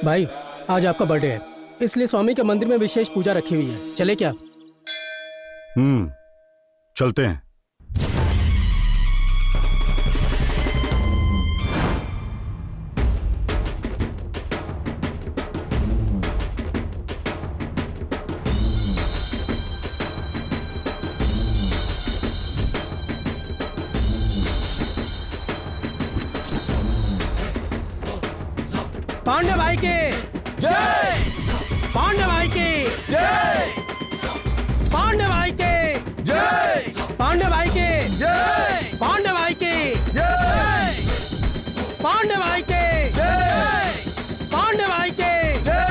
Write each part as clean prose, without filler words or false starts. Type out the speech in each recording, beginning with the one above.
भाई आज आपका बर्थडे है, इसलिए स्वामी के मंदिर में विशेष पूजा रखी हुई है, चले क्या? चलते हैं। पांडे भाई के जय, पांडे भाई के जय, पांडे भाई के जय, पांडे भाई के जय, पांडे भाई के जय, पांडे भाई के जय, पांडे भाई के जय।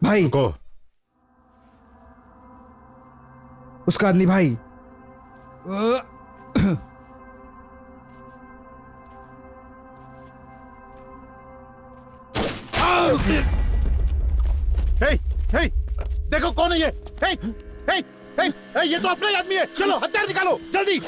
भाई को उसका आदमी भाई। हे, हे, देखो कौन है ये? हे, हे, हे, हे, ये तो अपना ही आदमी है। चलो हथियार निकालो जल्दी।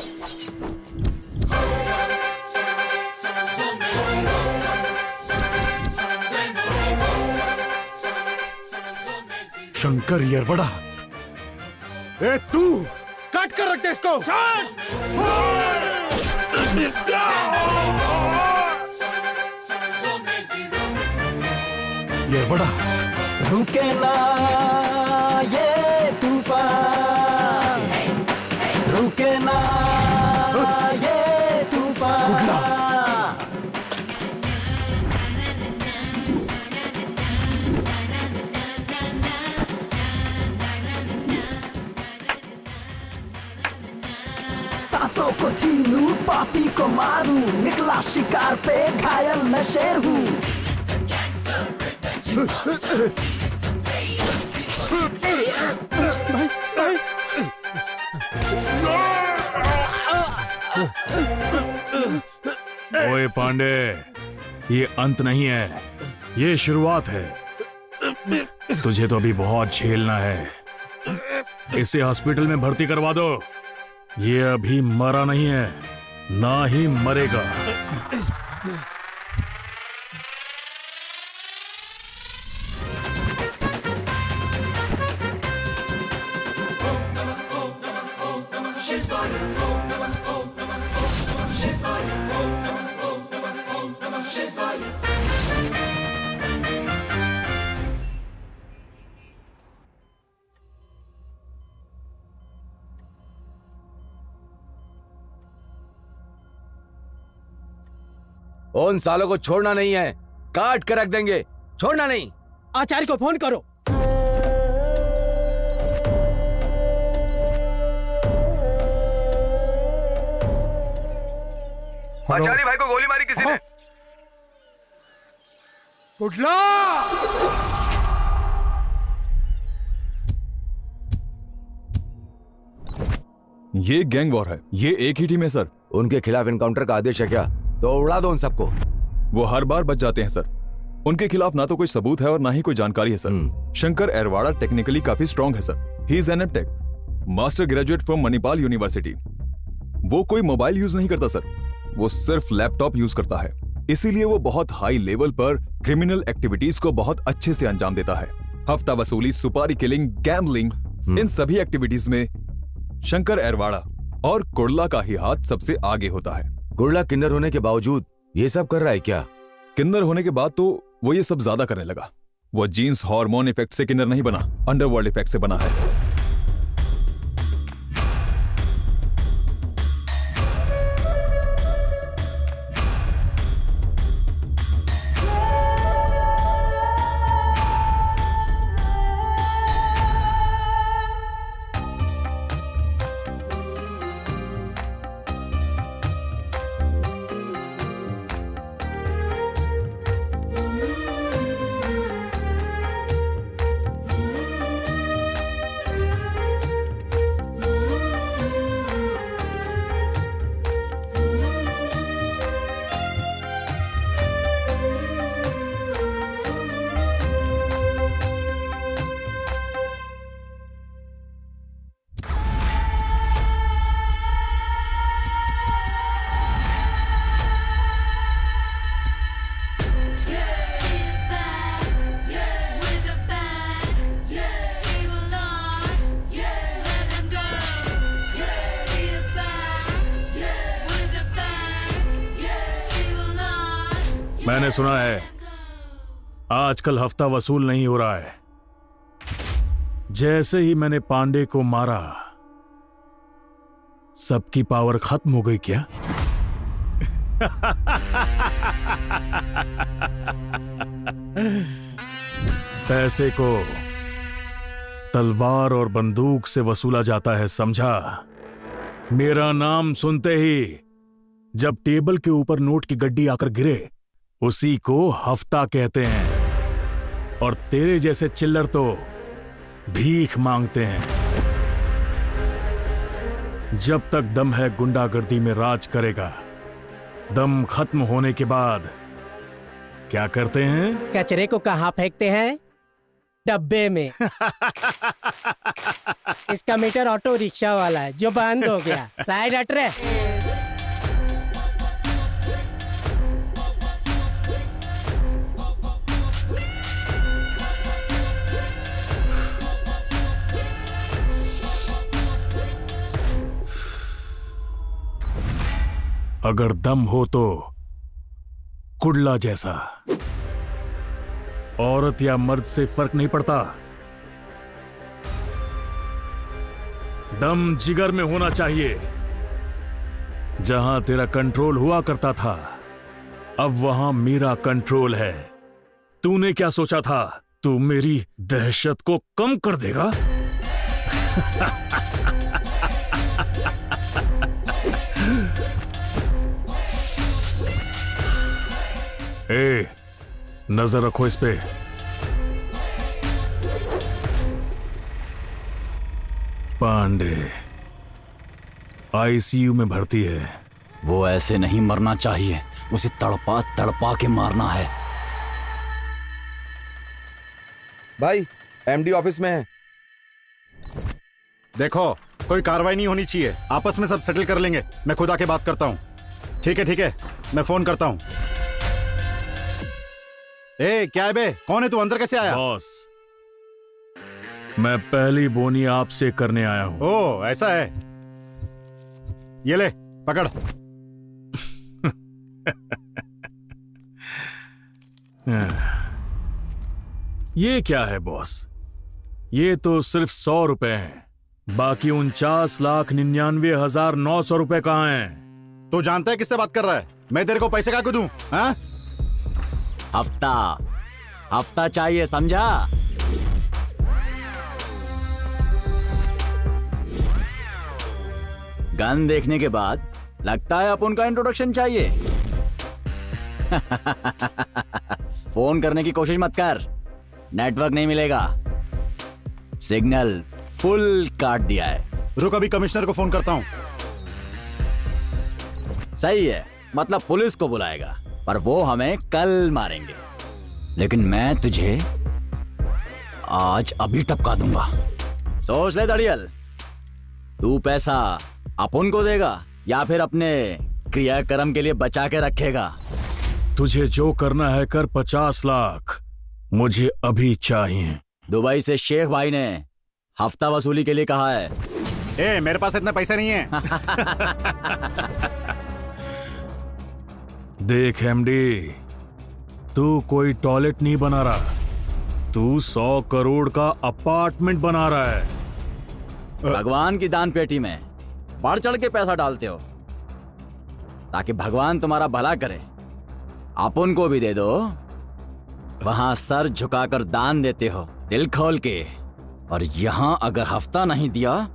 शंकर येरवड़ा, ए तू काट कर रख दे इसको। येरवड़ा, रुके ना ये तूफान, रुके ना ये तूफान। सांसों को छीनूं, पापी को मारूं, निकला शिकार पे घायल मैं शेर हूँ। ओए पांडे, ये अंत नहीं है, ये शुरुआत है। तुझे तो अभी बहुत झेलना है। इसे हॉस्पिटल में भर्ती करवा दो। ये अभी मरा नहीं है, ना ही मरेगा। उन सालों को छोड़ना नहीं है, काट कर रख देंगे, छोड़ना नहीं। आचार्य को फोन करो। आचार्य भाई को गोली मारी किसी ने। कुठला? ये गैंग वॉर है, ये एक ही टीम है सर। उनके खिलाफ इनकाउंटर का आदेश है क्या? तो उड़ा दो उन सबको। वो हर बार बच जाते हैं सर। उनके खिलाफ ना तो कोई सबूत है और ना ही कोई जानकारी है सर। शंकर एरवाड़ा टेक्निकली काफी स्ट्रांग है sir. He is an MTech, master graduate from Manipal university. वो कोई मोबाइल यूज नहीं करता सर, वो सिर्फ लैपटॉप यूज करता है। इसीलिए वो बहुत हाई लेवल पर क्रिमिनल एक्टिविटीज को बहुत अच्छे से अंजाम देता है। हफ्ता वसूली, सुपारी किलिंग, गैम्बलिंग, इन सभी एक्टिविटीज में शंकर एरवाड़ा और कुर्ला का ही हाथ सबसे आगे होता है। कुर्ला किन्नर होने के बावजूद ये सब कर रहा है क्या? किन्नर होने के बाद तो वो ये सब ज्यादा करने लगा। वो जीन्स हार्मोन इफेक्ट से किन्नर नहीं बना, अंडरवर्ल्ड इफेक्ट से बना है। मैंने सुना है आजकल हफ्ता वसूल नहीं हो रहा है। जैसे ही मैंने पांडे को मारा, सबकी पावर खत्म हो गई क्या? पैसे को तलवार और बंदूक से वसूला जाता है, समझा? मेरा नाम सुनते ही जब टेबल के ऊपर नोट की गड्डी आकर गिरे, उसी को हफ्ता कहते हैं। और तेरे जैसे चिल्लर तो भीख मांगते हैं। जब तक दम है गुंडागर्दी में राज करेगा। दम खत्म होने के बाद क्या करते हैं? कचरे को कहाँ फेंकते हैं? डब्बे में। इसका मीटर ऑटो रिक्शा वाला है जो बंद हो गया। साइड हट रे। अगर दम हो तो कुड़ला जैसा। औरत या मर्द से फर्क नहीं पड़ता। दम जिगर में होना चाहिए। जहां तेरा कंट्रोल हुआ करता था, अब वहां मेरा कंट्रोल है। तूने क्या सोचा था? तू मेरी दहशत को कम कर देगा? ए, नजर रखो इस पे। पांडे आईसीयू में भर्ती है। वो ऐसे नहीं मरना चाहिए, उसे तड़पा तड़पा के मारना है। भाई, एमडी ऑफिस में है। देखो, कोई कार्रवाई नहीं होनी चाहिए। आपस में सब सेटल कर लेंगे। मैं खुद आके बात करता हूँ। ठीक है, मैं फोन करता हूँ। ए, क्या है बे? कौन है तू? अंदर कैसे आया? बॉस, मैं पहली बोनी आपसे करने आया हूं। ओ, ऐसा है। ये ले, पकड़। ये क्या है बॉस? ये तो सिर्फ 100 रुपए हैं। बाकी 49,99,900 रुपए कहाँ हैं? तू जानता है किससे बात कर रहा है? मैं तेरे को पैसे क्या दूं? हाँ? हफ्ता चाहिए, समझा? गन देखने के बाद लगता है अपन का इंट्रोडक्शन चाहिए। फोन करने की कोशिश मत कर, नेटवर्क नहीं मिलेगा। सिग्नल फुल काट दिया है। रुक, अभी कमिश्नर को फोन करता हूं। सही है, मतलब पुलिस को बुलाएगा, पर वो हमें कल मारेंगे। लेकिन मैं तुझे आज अभी टपका दूंगा। सोच ले दड़ियल, तू पैसा अपन को देगा या फिर अपने क्रियाक्रम के लिए बचा के रखेगा? तुझे जो करना है कर। 50 लाख मुझे अभी चाहिए। दुबई से शेख भाई ने हफ्ता वसूली के लिए कहा है। ए, मेरे पास इतना पैसा नहीं है। देख एमडी, तू कोई टॉयलेट नहीं बना रहा, तू 100 करोड़ का अपार्टमेंट बना रहा है। भगवान की दान पेटी में बढ़ चढ़ के पैसा डालते हो ताकि भगवान तुम्हारा भला करे। अपन को भी दे दो। वहां सर झुकाकर दान देते हो दिल खोल के, और यहां अगर हफ्ता नहीं दिया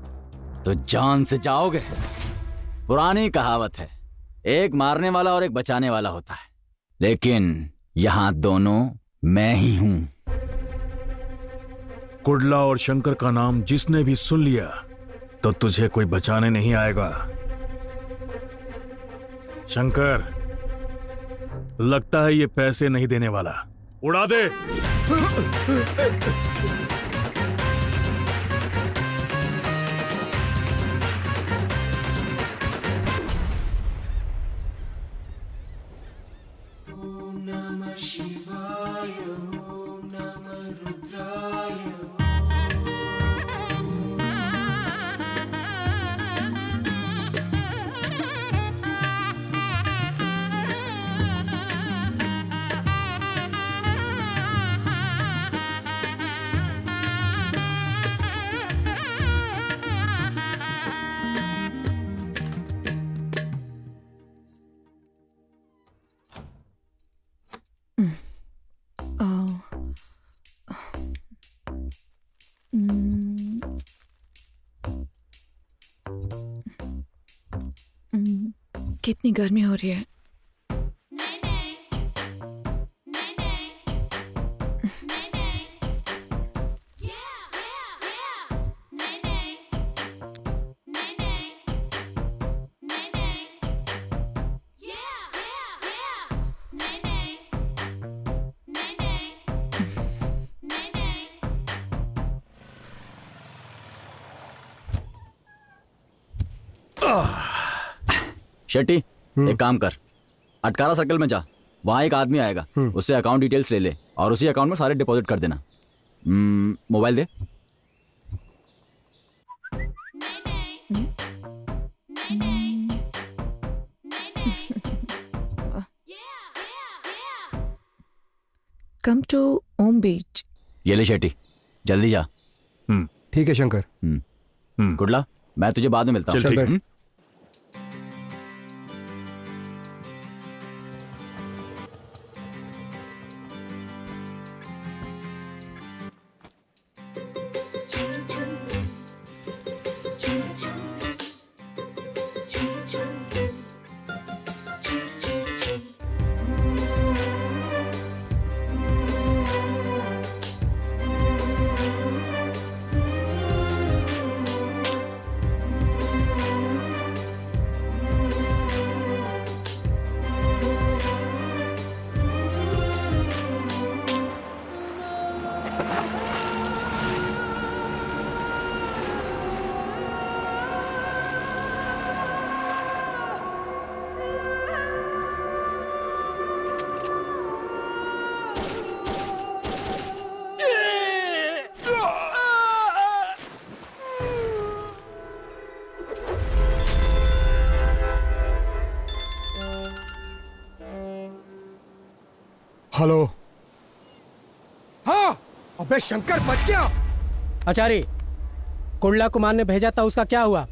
तो जान से जाओगे। पुरानी कहावत है, एक मारने वाला और एक बचाने वाला होता है, लेकिन यहां दोनों मैं ही हूं। कुडला और शंकर का नाम जिसने भी सुन लिया तो तुझे कोई बचाने नहीं आएगा। शंकर, लगता है ये पैसे नहीं देने वाला। उड़ा दे। कितनी गर्मी हो रही है। शेट्टी, एक काम कर, अटकारा सर्कल में जा, वहां एक आदमी आएगा, उससे अकाउंट डिटेल्स ले ले और उसी अकाउंट में सारे डिपॉजिट कर देना। मोबाइल दे। कम टू ओम बीच। ये ले शेट्टी, जल्दी जा। ठीक है शंकर। गुडला, मैं तुझे बाद में मिलता हूँ। चल बैठ। हेलो। हाँ, अबे शंकर बच गया। आचार्य, कुंडला कुमार ने भेजा था, उसका क्या हुआ?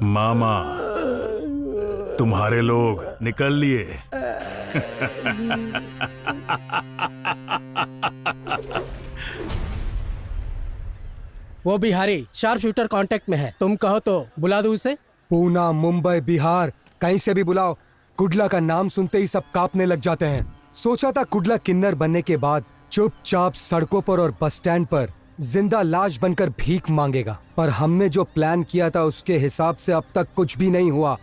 मामा, तुम्हारे लोग निकल लिए। वो बिहारी शार्प शूटर कांटेक्ट में है, तुम कहो तो बुला दूं उसे। पूना, मुंबई, बिहार, कहीं से भी बुलाओ, कुडला का नाम सुनते ही सब कांपने लग जाते हैं। सोचा था कुडला किन्नर बनने के बाद चुपचाप सड़कों पर और बस स्टैंड पर जिंदा लाश बनकर भीख मांगेगा, पर हमने जो प्लान किया था उसके हिसाब से अब तक कुछ भी नहीं हुआ।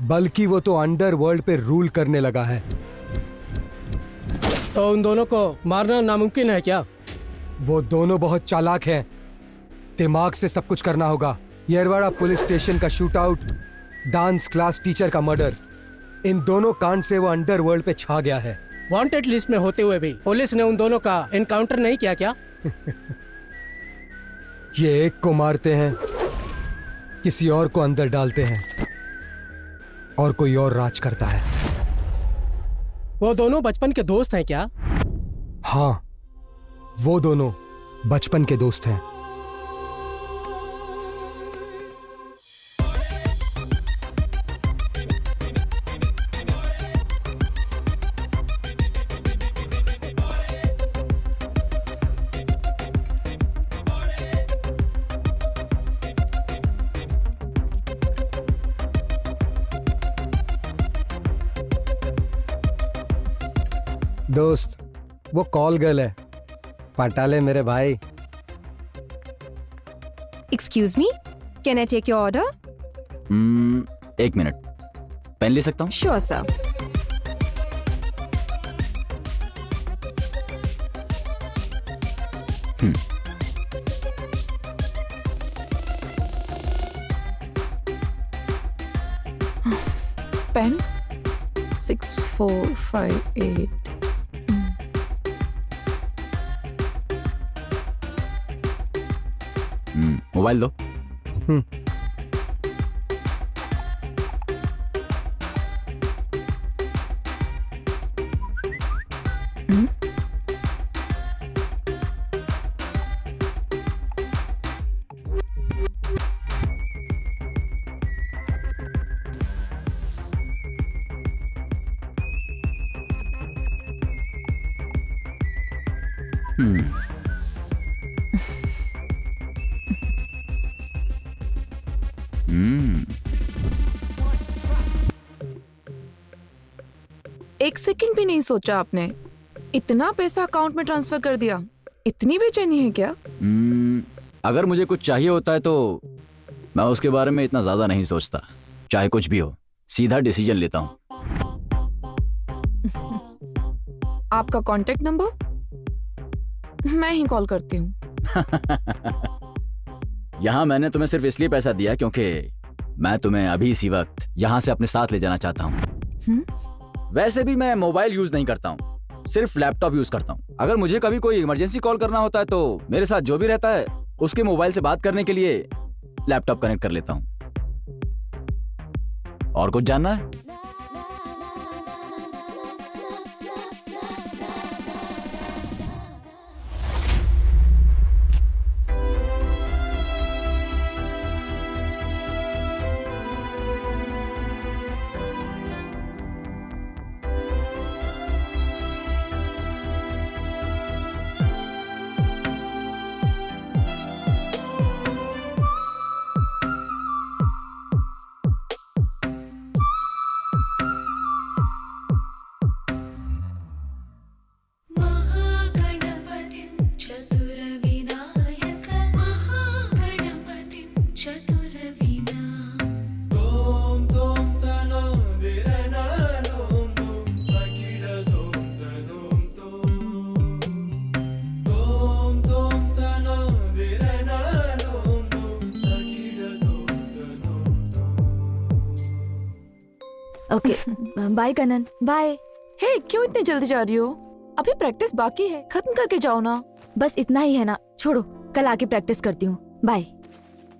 बल्कि वो तो अंडरवर्ल्ड पे रूल करने लगा है। तो उन दोनों को मारना नामुमकिन है क्या? वो दोनों बहुत चालाक हैं। दिमाग से सब कुछ करना होगा। येरवाड़ा पुलिस स्टेशन का shoot out, dance class teacher का मर्डर, इन दोनों कांड से वो अंडरवर्ल्ड पे छा गया है। वांटेड लिस्ट में होते हुए भी पुलिस ने उन दोनों का एनकाउंटर नहीं किया क्या? ये एक को मारते हैं, किसी और को अंदर डालते हैं और कोई और राज करता है। वो दोनों बचपन के दोस्त हैं क्या? हाँ, वो दोनों बचपन के दोस्त हैं। दोस्त, वो कॉल गर्ल है। पटा ले मेरे भाई। Excuse me, can I take your order? एक मिनट, पेन ले सकता हूँ? Sure sir. पेन 6458। मोबाइल दो। एक सेकंड भी नहीं सोचा आपने? इतना पैसा अकाउंट में ट्रांसफर कर दिया। इतनी बेचैनी है क्या? अगर मुझे कुछ चाहिए होता है तो मैं उसके बारे में इतना ज्यादा नहीं सोचता। चाहे कुछ भी हो, सीधा डिसीजन लेता हूँ। आपका कांटेक्ट नंबर? मैं ही कॉल करती हूँ। यहाँ मैंने तुम्हें सिर्फ इसलिए पैसा दिया क्योंकि मैं तुम्हें अभी इसी वक्त यहाँ से अपने साथ ले जाना चाहता हूँ। वैसे भी मैं मोबाइल यूज नहीं करता हूँ, सिर्फ लैपटॉप यूज करता हूँ। अगर मुझे कभी कोई इमरजेंसी कॉल करना होता है तो मेरे साथ जो भी रहता है उसके मोबाइल से बात करने के लिए लैपटॉप कनेक्ट कर लेता हूँ। और कुछ जानना है? Okay, bye Kanan, bye. Hey, क्यों इतनी जल्दी जा रही हो? अभी प्रैक्टिस बाकी है, खत्म करके जाओ ना। बस इतना ही है ना, छोड़ो, कल आके प्रैक्टिस करती हूँ। बाय।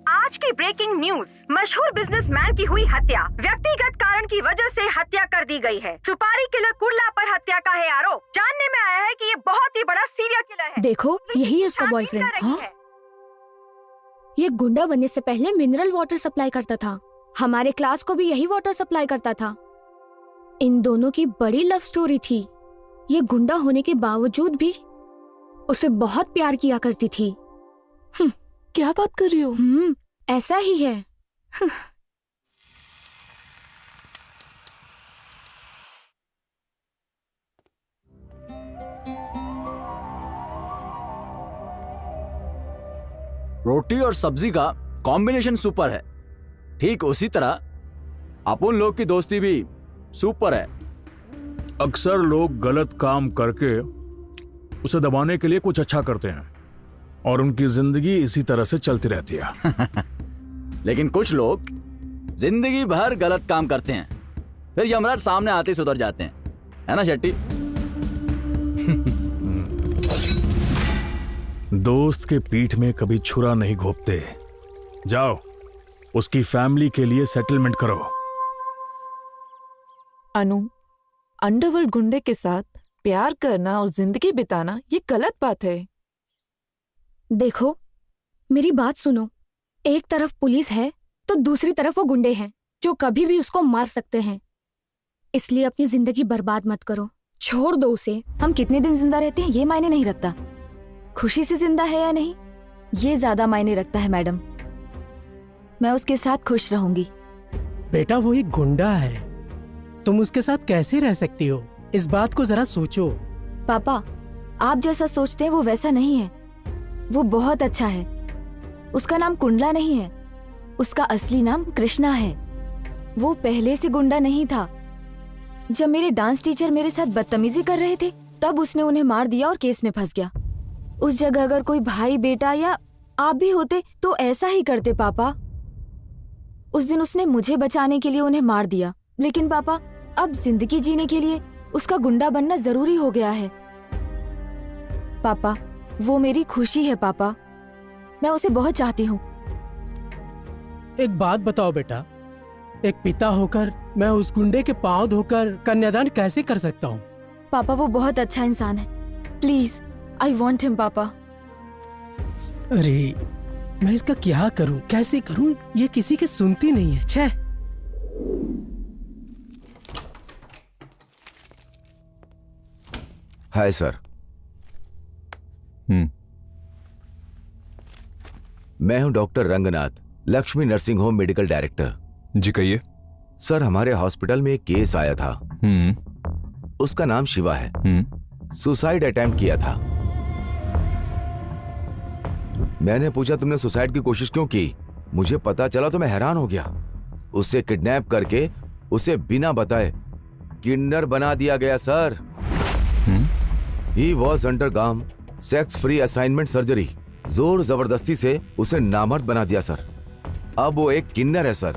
आज की ब्रेकिंग न्यूज, मशहूर बिजनेसमैन की हुई हत्या। व्यक्तिगत कारण की वजह से हत्या कर दी गई है। सुपारी किलर कुर्ला पर हत्या का है आरोप। जानने में आया है कि ये बहुत ही बड़ा सीरियल किलर है। देखो, यही है उसका बॉयफ्रेंड। हाँ? ये गुंडा बनने से पहले मिनरल वाटर सप्लाई करता था। हमारे क्लास को भी यही वाटर सप्लाई करता था। इन दोनों की बड़ी लव स्टोरी थी। ये गुंडा होने के बावजूद भी उसे बहुत प्यार किया करती थी। क्या बात कर रही हो? ऐसा ही है। रोटी और सब्जी का कॉम्बिनेशन सुपर है। ठीक उसी तरह अपन लोग की दोस्ती भी सुपर है। अक्सर लोग गलत काम करके उसे दबाने के लिए कुछ अच्छा करते हैं और उनकी जिंदगी इसी तरह से चलती रहती है। लेकिन कुछ लोग जिंदगी भर गलत काम करते हैं, फिर यमराज सामने आते ही सुधर जाते हैं, है ना शेट्टी? दोस्त के पीठ में कभी छुरा नहीं घोंपते। जाओ, उसकी फैमिली के लिए सेटलमेंट करो। अनु, अंडरवर्ल्ड गुंडे के साथ प्यार करना और जिंदगी बिताना ये गलत बात है। देखो, मेरी बात सुनो। एक तरफ पुलिस है तो दूसरी तरफ वो गुंडे हैं जो कभी भी उसको मार सकते हैं। इसलिए अपनी जिंदगी बर्बाद मत करो, छोड़ दो उसे। हम कितने दिन जिंदा रहते हैं ये मायने नहीं रखता, खुशी से जिंदा है या नहीं ये ज्यादा मायने रखता है मैडम। मैं उसके साथ खुश रहूंगी। बेटा वो एक गुंडा है, तुम उसके साथ कैसे रह सकती हो? इस बात को जरा सोचो। पापा, आप जैसा सोचते हैं वो वैसा नहीं है। वो बहुत अच्छा है। उसका नाम कुंडला नहीं है, उसका असली नाम कृष्णा है। वो पहले से गुंडा नहीं था। जब मेरे डांस टीचर मेरे साथ बदतमीजी कर रहे थे तब उसने उन्हें मार दिया और केस में फंस गया। उस जगह अगर कोई भाई बेटा या आप भी होते तो ऐसा ही करते पापा। उस दिन उसने मुझे बचाने के लिए उन्हें मार दिया, लेकिन पापा अब जिंदगी जीने के लिए उसका गुंडा बनना जरूरी हो गया है। पापा वो मेरी खुशी है पापा, मैं उसे बहुत चाहती हूँ। एक बात बताओ बेटा, एक पिता होकर मैं उस गुंडे के पांव धोकर कन्यादान कैसे कर सकता हूँ? पापा वो बहुत अच्छा इंसान है, प्लीज आई वॉन्ट हिम पापा। अरे मैं इसका क्या करूँ, कैसे करूँ? ये किसी की सुनती नहीं है। छे। Hi sir. मैं हूं doctor Ranganath, Lakshmi nursing home medical director. जी कहिए। सर हमारे हॉस्पिटल में एक केस आया था। उसका नाम शिवा है। सुसाइड अटेम्प्ट किया था। मैंने पूछा तुमने सुसाइड की कोशिश क्यों की? मुझे पता चला तो मैं हैरान हो गया। उसे किडनैप करके उसे बिना बताए किन्नर बना दिया गया sir. He was undergone sex free assignment surgery. जोर जबरदस्ती से उसे नामर्द बना दिया सर। अब वो एक किन्नर है सर।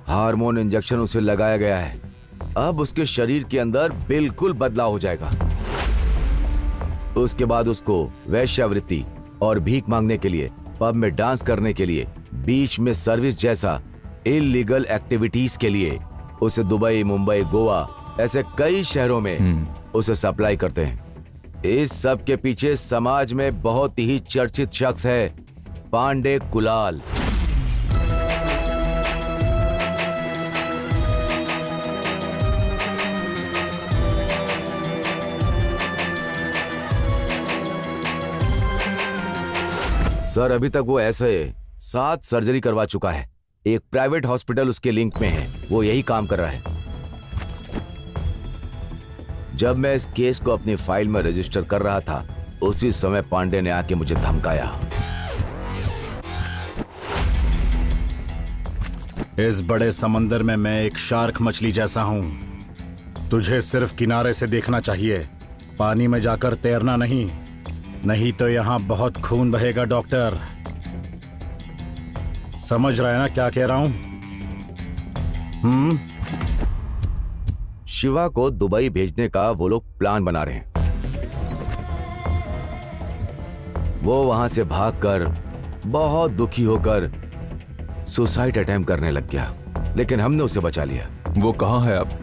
हार्मोन इंजेक्शन उसे लगाया गया है। अब उसके शरीर के अंदर बिल्कुल बदलाव हो जाएगा। उसके बाद उसको वैश्यावृत्ति और भीख मांगने के लिए, पब में डांस करने के लिए, बीच में सर्विस जैसा इलीगल एक्टिविटीज के लिए उसे दुबई, मुंबई, गोवा ऐसे कई शहरों में उसे सप्लाई करते हैं। इस सब के पीछे समाज में बहुत ही चर्चित शख्स है पांडे कुलाल। सर अभी तक वो ऐसे 7 सर्जरी करवा चुका है। एक प्राइवेट हॉस्पिटल उसके लिंक में है, वो यही काम कर रहा है। जब मैं इस केस को अपनी फाइल में रजिस्टर कर रहा था उसी समय पांडे ने आके मुझे धमकाया। इस बड़े समंदर में मैं एक शार्क मछली जैसा हूं। तुझे सिर्फ किनारे से देखना चाहिए, पानी में जाकर तैरना नहीं, नहीं तो यहां बहुत खून बहेगा डॉक्टर। समझ रहे हैं ना क्या कह रहा हूं? शिवा को दुबई भेजने का वो लोग प्लान बना रहे हैं। वो वहां से भागकर बहुत दुखी होकर सुसाइड अटेम्प्ट करने लग गया, लेकिन हमने उसे बचा लिया। वो कहां है अब?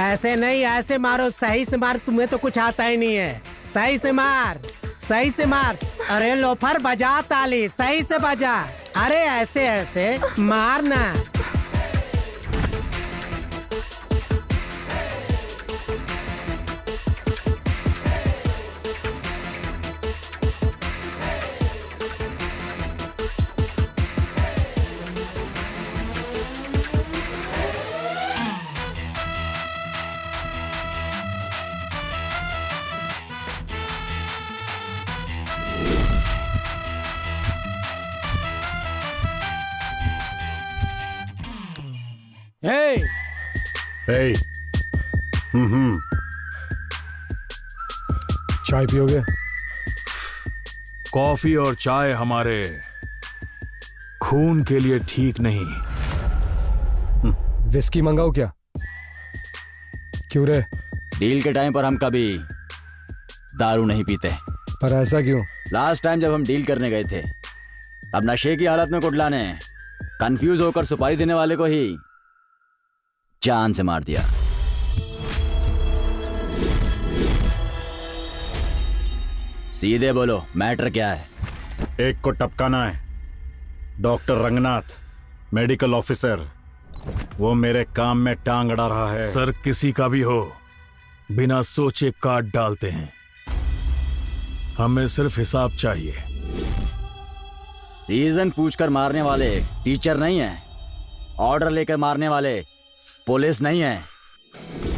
ऐसे नहीं, ऐसे मारो, सही से मार, तुम्हें तो कुछ आता ही नहीं है। सही से मार, सही से मार। अरे लोफर बजा ताली, सही से बजा। अरे ऐसे ऐसे मारना। Hey! Hey! चाय पियोगे? कॉफी और चाय हमारे खून के लिए ठीक नहीं। विस्की मंगाओ क्या? क्यों रे? डील के टाइम पर हम कभी दारू नहीं पीते। पर ऐसा क्यों? लास्ट टाइम जब हम डील करने गए थे तब नशे की हालत में कुडला ने कंफ्यूज होकर सुपारी देने वाले को ही जान से मार दिया। सीधे बोलो, मैटर क्या है? एक को टपकाना है। डॉक्टर रंगनाथ, मेडिकल ऑफिसर, वो मेरे काम में टांग अड़ा रहा है। सर, किसी का भी हो, बिना सोचे काट डालते हैं। हमें सिर्फ हिसाब चाहिए। रीजन पूछकर मारने वाले टीचर नहीं है, ऑर्डर लेकर मारने वाले पुलिस नहीं है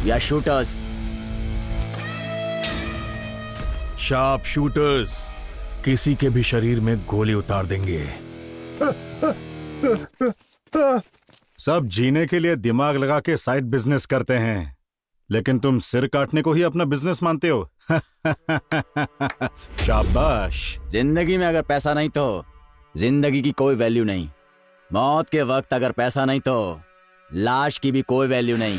या शूटर्स। शार्प शूटर्स किसी के भी शरीर में गोली उतार देंगे। सब जीने के लिए दिमाग लगा के साइड बिजनेस करते हैं, लेकिन तुम सिर काटने को ही अपना बिजनेस मानते हो। शाबाश। जिंदगी में अगर पैसा नहीं तो जिंदगी की कोई वैल्यू नहीं। मौत के वक्त अगर पैसा नहीं तो लाश की भी कोई वैल्यू नहीं।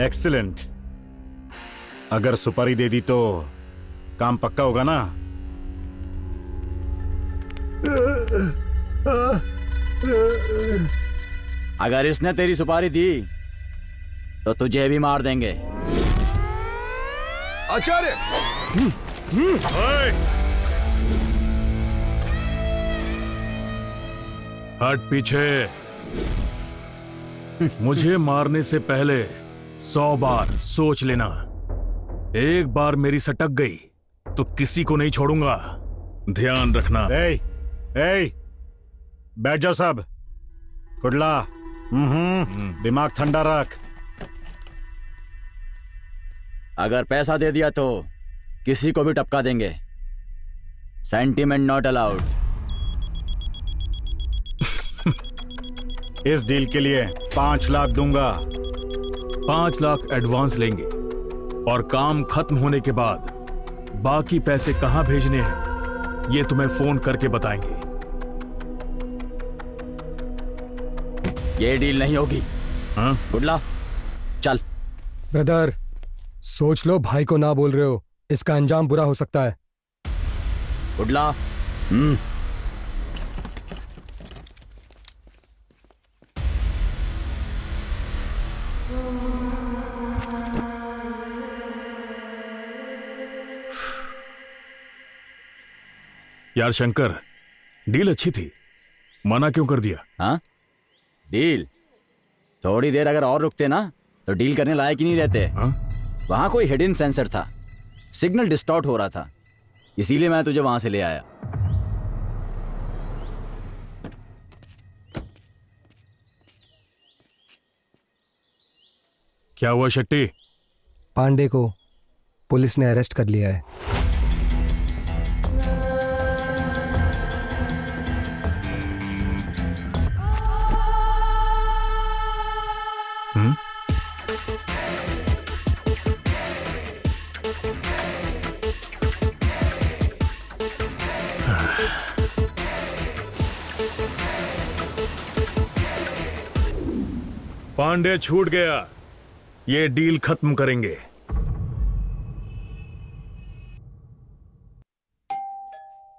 एक्सीलेंट। अगर सुपारी दे दी तो काम पक्का होगा ना? अगर इसने तेरी सुपारी दी तो तुझे भी मार देंगे। आचार्य! हट पीछे। मुझे मारने से पहले 100 बार सोच लेना। एक बार मेरी सटक गई तो किसी को नहीं छोड़ूंगा, ध्यान रखना। बैठ जाओ सब। कुडला, दिमाग ठंडा रख। अगर पैसा दे दिया तो किसी को भी टपका देंगे। Sentiment not allowed. इस डील के लिए 5 लाख दूंगा। 5 लाख एडवांस लेंगे और काम खत्म होने के बाद बाकी पैसे कहां भेजने हैं ये तुम्हें फोन करके बताएंगे। ये डील नहीं होगी। हाँ? गुडला, चल। ब्रदर, सोच लो, भाई को ना बोल रहे हो, इसका अंजाम बुरा हो सकता है। गुडला। यार शंकर, डील अच्छी थी, मना क्यों कर दिया? हाँ? डील थोड़ी देर अगर और रुकते ना तो डील करने लायक ही नहीं रहते। हाँ? वहां कोई हिडन सेंसर था, सिग्नल डिस्टॉर्ट हो रहा था, इसीलिए मैं तुझे वहां से ले आया। क्या हुआ शेट्टी? पांडे को पुलिस ने अरेस्ट कर लिया है। पांडे छूट गया, ये डील खत्म करेंगे।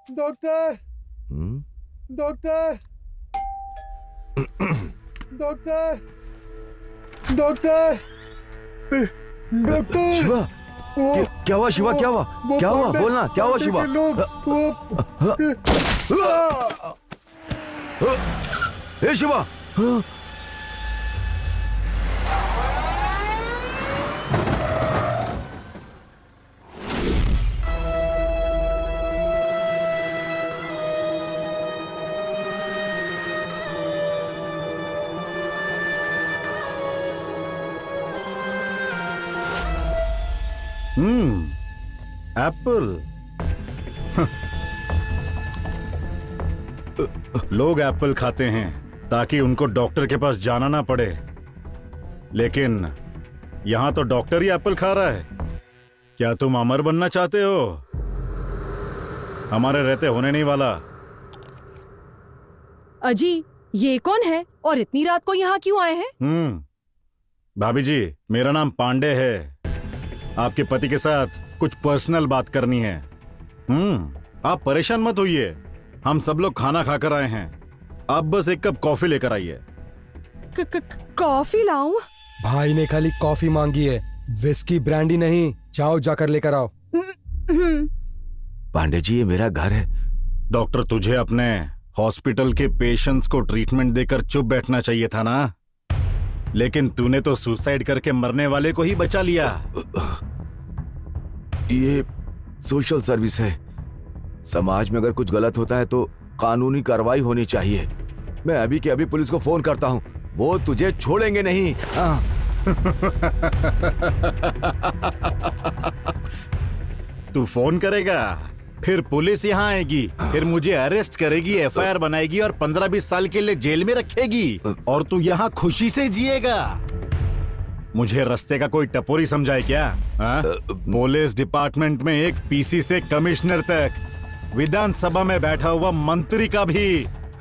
Doctor, doctor, doctor, doctor, doctor. Shiva, क्या हुआ शिवा? क्या हुआ? क्या हुआ? बोलना, क्या हुआ शिवा? हे शिवा! एप्पल। लोग एप्पल खाते हैं ताकि उनको डॉक्टर के पास जाना ना पड़े, लेकिन यहां तो डॉक्टर ही एप्पल खा रहा है। क्या तुम अमर बनना चाहते हो? हमारे रहते होने नहीं वाला। अजी, ये कौन है और इतनी रात को यहाँ क्यों आए हैं? भाभी जी, मेरा नाम पांडे है। आपके पति के साथ कुछ पर्सनल बात करनी है। आप परेशान मत होइए, हम सब लोग खाना खाकर आए हैं। आप बस एक कप कॉफी लेकर आइए। कॉफी लाऊं? भाई ने खाली कॉफी मांगी है, विस्की ब्रांडी नहीं। जाओ जाकर लेकर आओ। पांडे जी, ये मेरा घर है। डॉक्टर, तुझे अपने हॉस्पिटल के पेशेंट्स को ट्रीटमेंट देकर चुप बैठना चाहिए था ना, लेकिन तूने तो सुसाइड करके मरने वाले को ही बचा लिया। ये सोशल सर्विस है। समाज में अगर कुछ गलत होता है तो कानूनी कार्रवाई होनी चाहिए। मैं अभी के अभी पुलिस को फोन करता हूँ, वो तुझे छोड़ेंगे नहीं। तू फोन करेगा, फिर पुलिस यहाँ आएगी, फिर मुझे अरेस्ट करेगी, एफआईआर बनाएगी और 15-20 साल के लिए जेल में रखेगी, और तू यहाँ खुशी से जिएगा। मुझे रास्ते का कोई टपोरी समझाए क्या? पुलिस डिपार्टमेंट में एक पीसी से कमिश्नर तक, विधानसभा में बैठा हुआ मंत्री का भी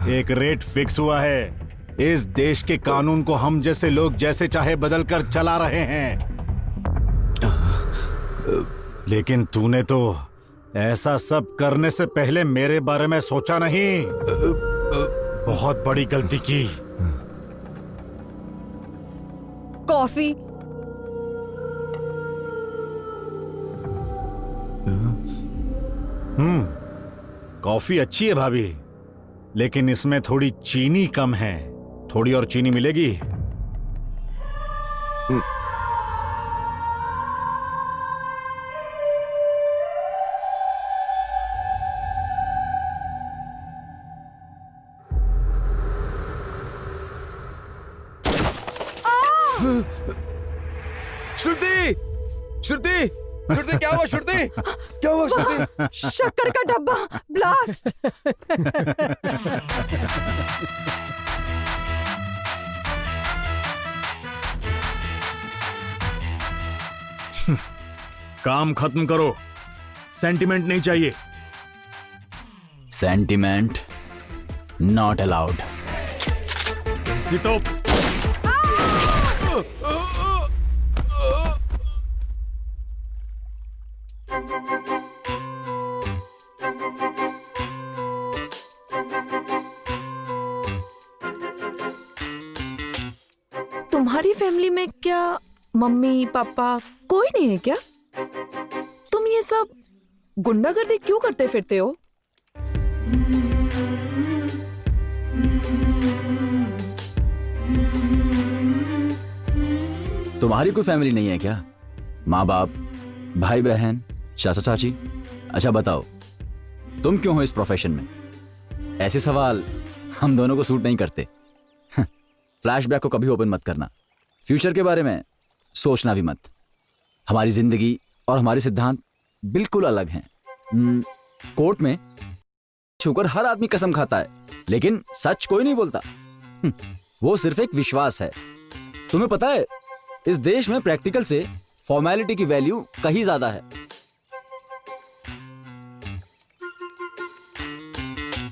एक रेट फिक्स हुआ है। इस देश के कानून को हम जैसे लोग जैसे चाहे बदल कर चला रहे हैं, लेकिन तूने तो ऐसा सब करने से पहले मेरे बारे में सोचा नहीं। बहुत बड़ी गलती की। कॉफी। कॉफी अच्छी है भाभी, लेकिन इसमें थोड़ी चीनी कम है। थोड़ी और चीनी मिलेगी? श्रुति, श्रुति, श्रुति, क्या हुआ? श्रुति, क्या हुआ? श्रुति, शक्कर का डब्बा ब्लास्ट। काम खत्म करो, सेंटिमेंट नहीं चाहिए। Sentiment not allowed. तो तुम्हारी फैमिली में क्या मम्मी पापा कोई नहीं है क्या? तुम ये सब गुंडागर्दी क्यों करते फिरते हो? तुम्हारी कोई फैमिली नहीं है क्या? माँ बाप, भाई बहन, चाचा चाची? अच्छा बताओ, तुम क्यों हो इस प्रोफेशन में? ऐसे सवाल हम दोनों को सूट नहीं करते। फ्लैशबैक को कभी ओपन मत करना, फ्यूचर के बारे में सोचना भी मत। हमारी जिंदगी और हमारे सिद्धांत बिल्कुल अलग हैं। कोर्ट में छूकर हर आदमी कसम खाता है, लेकिन सच कोई नहीं बोलता। वो सिर्फ एक विश्वास है। तुम्हें पता है, इस देश में प्रैक्टिकल से फॉर्मेलिटी की वैल्यू कहीं ज्यादा है।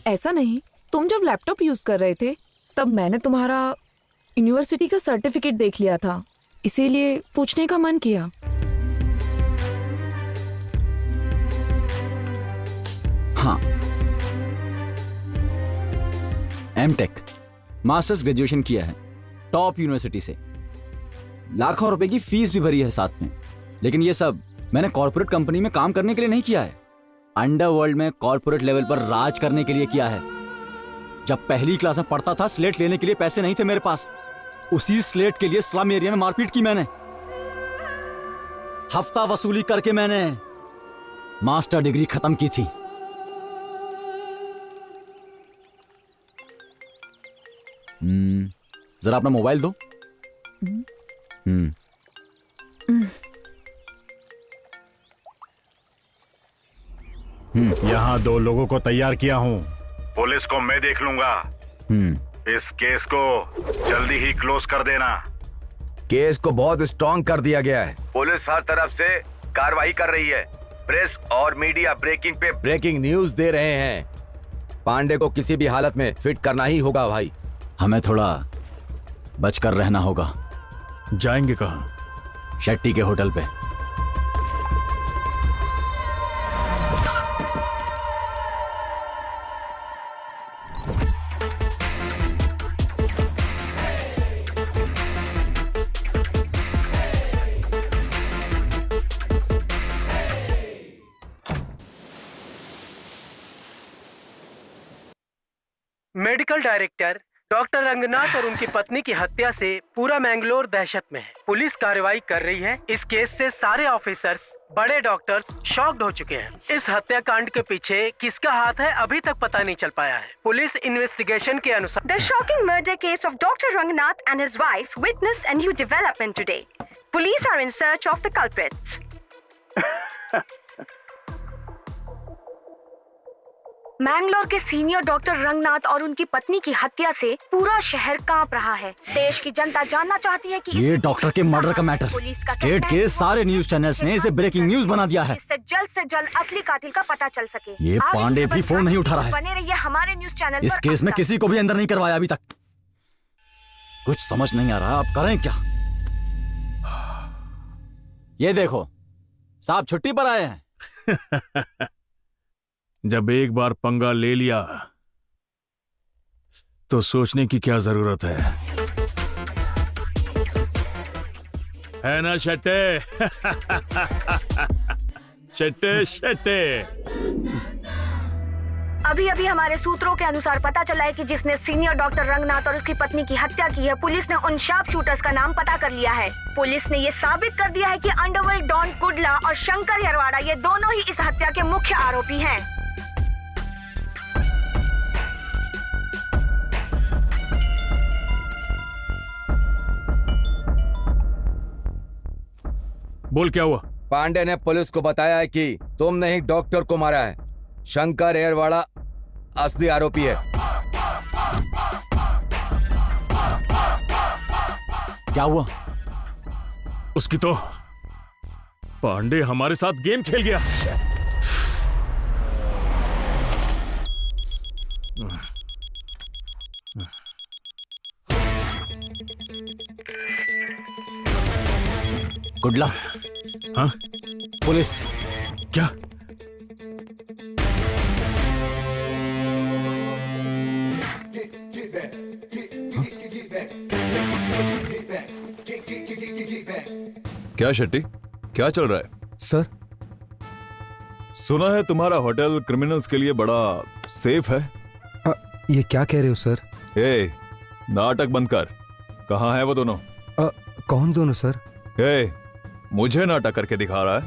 ऐसा नहीं, तुम जब लैपटॉप यूज कर रहे थे तब मैंने तुम्हारा यूनिवर्सिटी का सर्टिफिकेट देख लिया था, इसीलिए पूछने का मन किया। हाँ, एमटेक मास्टर्स ग्रेजुएशन किया है टॉप यूनिवर्सिटी से। लाखों रुपए की फीस भी भरी है साथ में। लेकिन ये सब मैंने कॉर्पोरेट कंपनी में काम करने के लिए नहीं किया है, अंडरवर्ल्ड में कॉर्पोरेट लेवल पर राज करने के लिए किया है। जब पहली क्लास में पढ़ता था, स्लेट लेने के लिए पैसे नहीं थे मेरे पास। उसी स्लेट के लिए स्लम एरिया में मारपीट की मैंने। हफ्ता वसूली करके मैंने मास्टर डिग्री खत्म की थी। जरा अपना मोबाइल दो। यहाँ 2 लोगों को तैयार किया हूँ, पुलिस को मैं देख लूंगा। इस केस को जल्दी ही क्लोज कर देना। केस को बहुत स्ट्रॉन्ग कर दिया गया है, पुलिस हर तरफ से कार्रवाई कर रही है, प्रेस और मीडिया ब्रेकिंग पे ब्रेकिंग न्यूज दे रहे हैं। पांडे को किसी भी हालत में फिट करना ही होगा भाई। हमें थोड़ा बचकर रहना होगा। जाएंगे कहाँ? शेट्टी के होटल पे। मेडिकल डायरेक्टर डॉक्टर रंगनाथ और उनकी पत्नी की हत्या से पूरा मैंगलोर दहशत में है। पुलिस कार्रवाई कर रही है। इस केस से सारे ऑफिसर्स, बड़े डॉक्टर्स शॉक्ड हो चुके हैं। इस हत्याकांड के पीछे किसका हाथ है अभी तक पता नहीं चल पाया है। पुलिस इन्वेस्टिगेशन के अनुसार The shocking murder case of Dr. Rangnath and his wife witnessed a new development today. Police are in search of the culprits. Mangalore के सीनियर डॉक्टर रंगनाथ और उनकी पत्नी की हत्या से पूरा शहर कांप रहा है। देश की जनता जानना चाहती है कि ये डॉक्टर के मर्डर का मैटर स्टेट के सारे न्यूज चैनल्स ने इसे ब्रेकिंग न्यूज बना दिया है। इससे जल्द असली कातिल का पता चल सके। ये पांडे भी फोन नहीं उठा रहा है। बने रहिए हमारे न्यूज चैनल। इस केस में किसी को भी अंदर नहीं करवाया अभी तक। कुछ समझ नहीं आ रहा, अब करें क्या? ये देखो, साहब छुट्टी पर आए हैं। जब एक बार पंगा ले लिया तो सोचने की क्या जरूरत है ना शेट्टे? शेट्टे शेट्टे। अभी हमारे सूत्रों के अनुसार पता चला है कि जिसने सीनियर डॉक्टर रंगनाथ और उसकी पत्नी की हत्या की है, पुलिस ने उन शार्प शूटर्स का नाम पता कर लिया है। पुलिस ने ये साबित कर दिया है कि अंडरवर्ल्ड डॉन कुडला और शंकर यरवाड़ा ये दोनों ही इस हत्या के मुख्य आरोपी हैं। बोल क्या हुआ? पांडे ने पुलिस को बताया है कि तुमने ही डॉक्टर को मारा है। शंकर एयरवाड़ा असली आरोपी है। क्या हुआ? उसकी तो पांडे हमारे साथ गेम खेल गया। कुडला। हाँ? पुलिस। क्या? क्या शेट्टी, क्या चल रहा है? सर, सुना है तुम्हारा होटल क्रिमिनल्स के लिए बड़ा सेफ है। ये क्या कह रहे हो सर? ए, नाटक बंद कर। कहाँ है वो दोनों? कौन दोनों सर? ए, मुझे नाटक करके दिखा रहा है।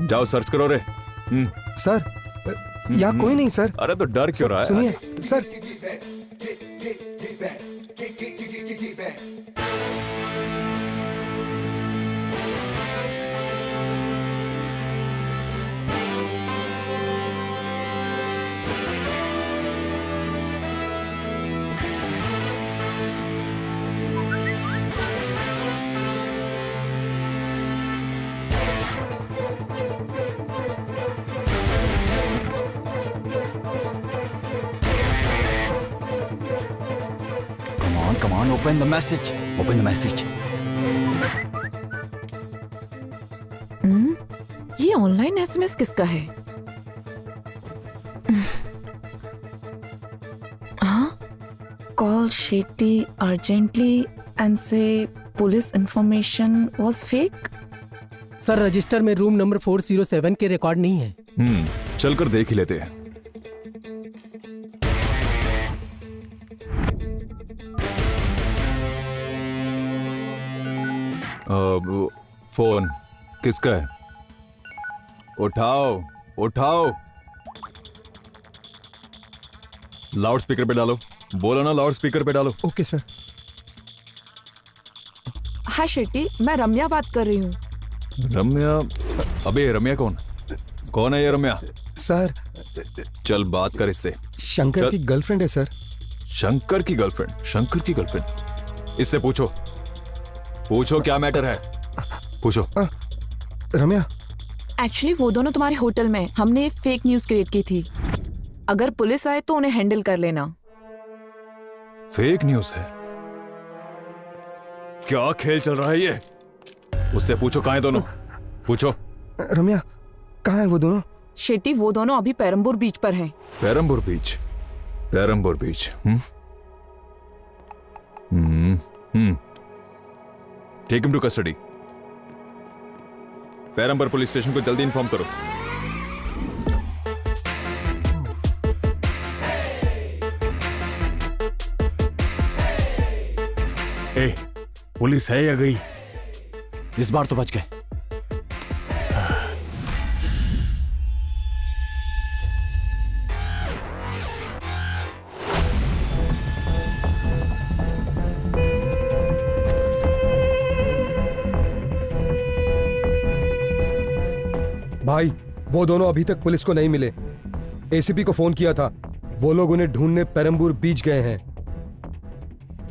जाओ सर्च करो रे। सर, यहाँ कोई नहीं सर। अरे तो डर क्यों रहा है? सुनिए sir. Come on, open the message. Open the message. ये ऑनलाइन एसएमएस किसका है? हाँ? Call Shetty urgently and say police information was fake? Sir register में रूम नंबर 407 के रिकॉर्ड नहीं है। चलकर देख ही लेते हैं। फोन किसका है? उठाओ उठाओ, लाउड स्पीकर पे डालो। बोलो ना, लाउड स्पीकर पे डालो। Okay sir. हाँ शेट्टी, मैं रम्या बात कर रही हूँ। रम्या? अबे रम्या कौन? कौन है ये रम्या? सर चल बात कर इससे। शंकर की गर्लफ्रेंड है सर। शंकर की गर्लफ्रेंड? शंकर की गर्लफ्रेंड? इससे पूछो, पूछो क्या मैटर है, पूछो। रम्या, एक्चुअली वो दोनों तुम्हारे होटल में हमने फेक न्यूज क्रिएट की थी। अगर पुलिस आए तो उन्हें हैंडल कर लेना। फेक न्यूज है? क्या खेल चल रहा है ये? उससे पूछो कहाँ है दोनों, पूछो। रम्या, कहाँ है वो दोनों? शेट्टी, वो दोनों अभी पेरम्बूर बीच पर हैं। Perambur beach? Perambur beach? Take him to custody. Perambur police station को जल्दी इन्फॉर्म करो। ए, पुलिस है या गई? इस बार तो बच गए। भाई, वो दोनों अभी तक पुलिस को नहीं मिले। एसीपी को फोन किया था, वो लोग उन्हें ढूंढने पेरम्बूर बीच गए हैं।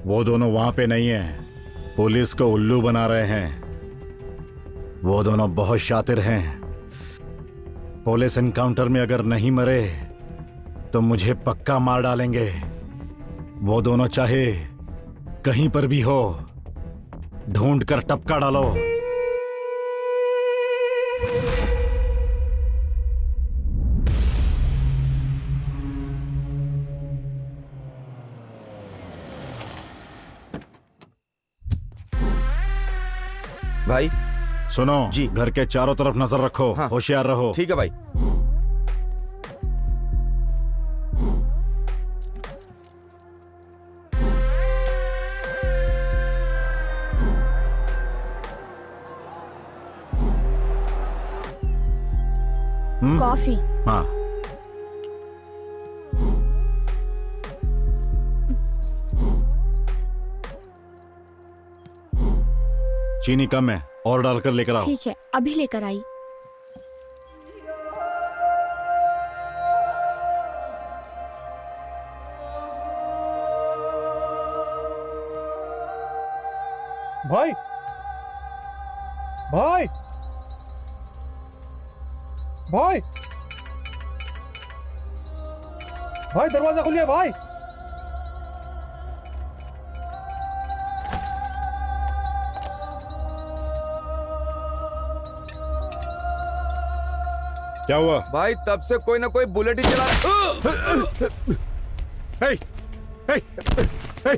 वो दोनों वहां पे नहीं हैं, पुलिस को उल्लू बना रहे हैं। वो दोनों बहुत शातिर हैं। पुलिस एनकाउंटर में अगर नहीं मरे तो मुझे पक्का मार डालेंगे। वो दोनों चाहे कहीं पर भी हो, ढूंढ कर टपका डालो। भाई सुनो जी, घर के चारों तरफ नजर रखो। हाँ, होशियार रहो। ठीक है भाई। कॉफी। हाँ, चीनी कम है, और डालकर लेकर आओ। ठीक है, अभी लेकर आई। भाई, भाई, भाई, भाई, दरवाजा खोलिए भाई। क्या हुआ? भाई तब से कोई ना कोई बुलेट ही चला। हे, हे, हे।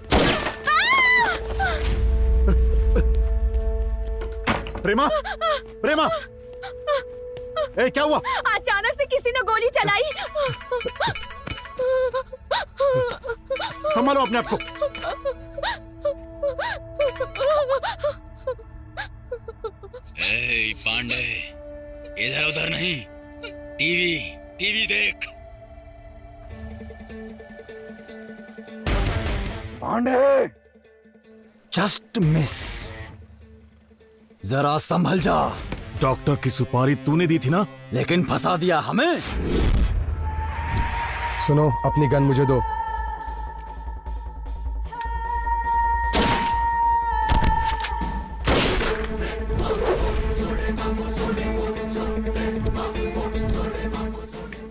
प्रेमा, प्रेमा, ए, क्या हुआ? अचानक से किसी ने गोली चलाई। संभालो अपने आप को। ए पांडे, इधर उधर नहीं, टीवी टीवी देख। पांडे, जस्ट मिस, जरा संभल जा। डॉक्टर की सुपारी तूने दी थी ना, लेकिन फंसा दिया हमें। सुनो, अपनी गन मुझे दो।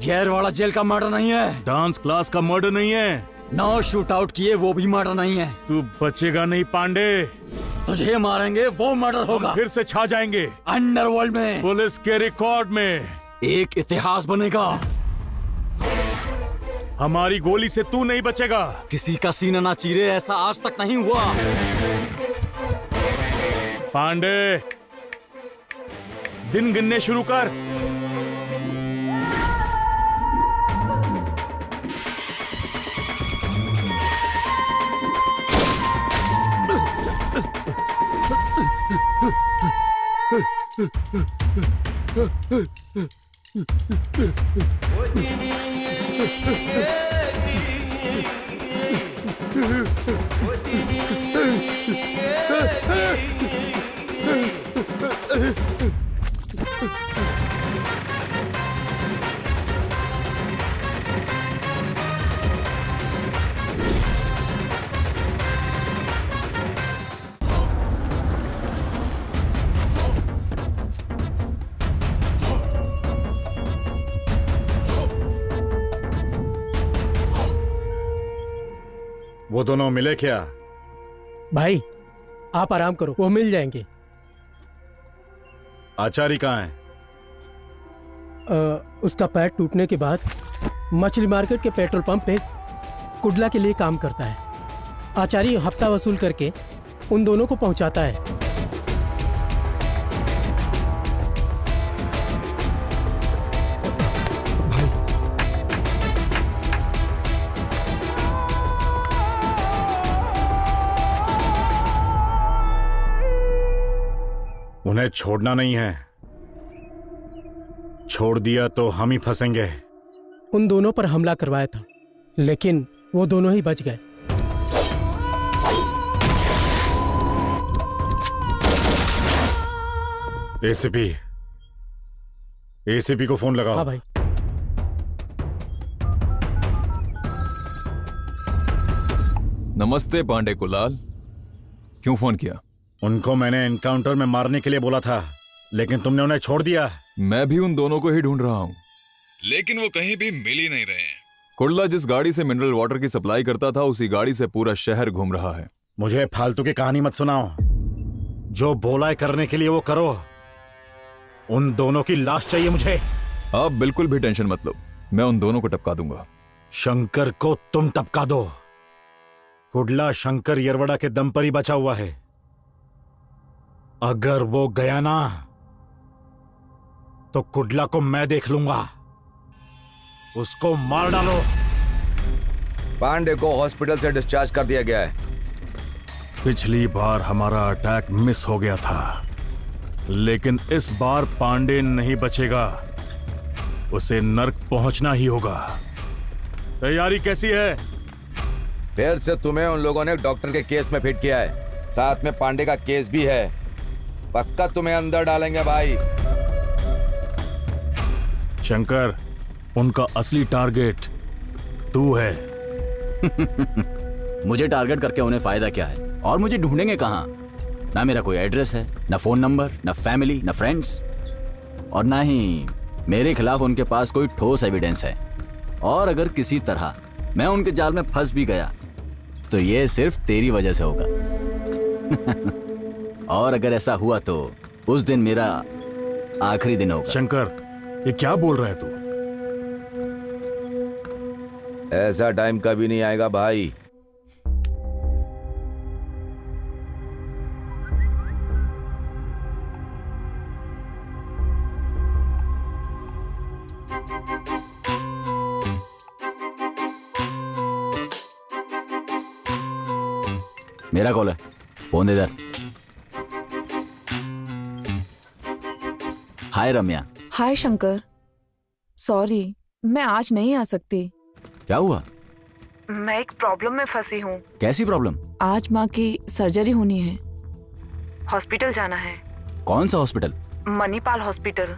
गैरवाड़ा जेल का मर्डर नहीं है, डांस क्लास का मर्डर नहीं है, 9 शूट आउट किए वो भी मर्डर नहीं है। तू बचेगा नहीं पांडे। तुझे मारेंगे वो मर्डर होगा। फिर से छा जाएंगे अंडरवर्ल्ड में, पुलिस के रिकॉर्ड में। एक इतिहास बनेगा। हमारी गोली से तू नहीं बचेगा। किसी का सीना ना चीरे, ऐसा आज तक नहीं हुआ। पांडे, दिन गिनने शुरू कर। वो दोनों मिले क्या? भाई आप आराम करो, वो मिल जाएंगे। आचार्य कहाँ है? उसका पैर टूटने के बाद मछली मार्केट के पेट्रोल पंप पे कुडला के लिए काम करता है। आचार्य हफ्ता वसूल करके उन दोनों को पहुंचाता है। उन्हें छोड़ना नहीं है, छोड़ दिया तो हम ही फंसेंगे। उन दोनों पर हमला करवाया था, लेकिन वो दोनों ही बच गए। एसीपी को फोन लगाओ। हाँ भाई। नमस्ते पांडे कुलाल, क्यों फोन किया? उनको मैंने एनकाउंटर में मारने के लिए बोला था, लेकिन तुमने उन्हें छोड़ दिया। मैं भी उन दोनों को ही ढूंढ रहा हूँ, लेकिन वो कहीं भी मिल ही नहीं रहे। कुडला जिस गाड़ी से मिनरल वाटर की सप्लाई करता था, उसी गाड़ी से पूरा शहर घूम रहा है। मुझे फालतू की कहानी मत सुनाओ, जो बोला है करने के लिए वो करो। उन दोनों की लाश चाहिए मुझे। आप बिल्कुल भी टेंशन मत लो, मैं उन दोनों को टपका दूंगा। शंकर को तुम टपका दो। कुडला शंकर येरवड़ा के दम पर ही बचा हुआ है। अगर वो गया ना तो कुडला को मैं देख लूंगा। उसको मार डालो। पांडे को हॉस्पिटल से डिस्चार्ज कर दिया गया है। पिछली बार हमारा अटैक मिस हो गया था, लेकिन इस बार पांडे नहीं बचेगा। उसे नर्क पहुंचना ही होगा। तैयारी कैसी है? फिर से तुम्हें उन लोगों ने डॉक्टर के केस में फिट किया है, साथ में पांडे का केस भी है। पक्का तुम्हें अंदर डालेंगे भाई। शंकर, उनका असली टारगेट तू है। मुझे टारगेट करके उन्हें फायदा क्या है? और मुझे ढूंढेंगे कहाँ? ना मेरा कोई एड्रेस है, ना फोन नंबर, ना फैमिली, ना फ्रेंड्स, और ना ही मेरे खिलाफ उनके पास कोई ठोस एविडेंस है। और अगर किसी तरह मैं उनके जाल में फंस भी गया तो ये सिर्फ तेरी वजह से होगा। और अगर ऐसा हुआ तो उस दिन मेरा आखिरी दिन होगा। शंकर, ये क्या बोल रहा है तू? ऐसा टाइम कभी नहीं आएगा भाई। मेरा कॉल है, फोन दे इधर। हाय रम्या। हाय शंकर, सॉरी मैं आज नहीं आ सकती। क्या हुआ? मैं एक प्रॉब्लम में फंसी हूँ। कैसी प्रॉब्लम? आज माँ की सर्जरी होनी है, हॉस्पिटल जाना है। कौन सा हॉस्पिटल? मणिपाल हॉस्पिटल।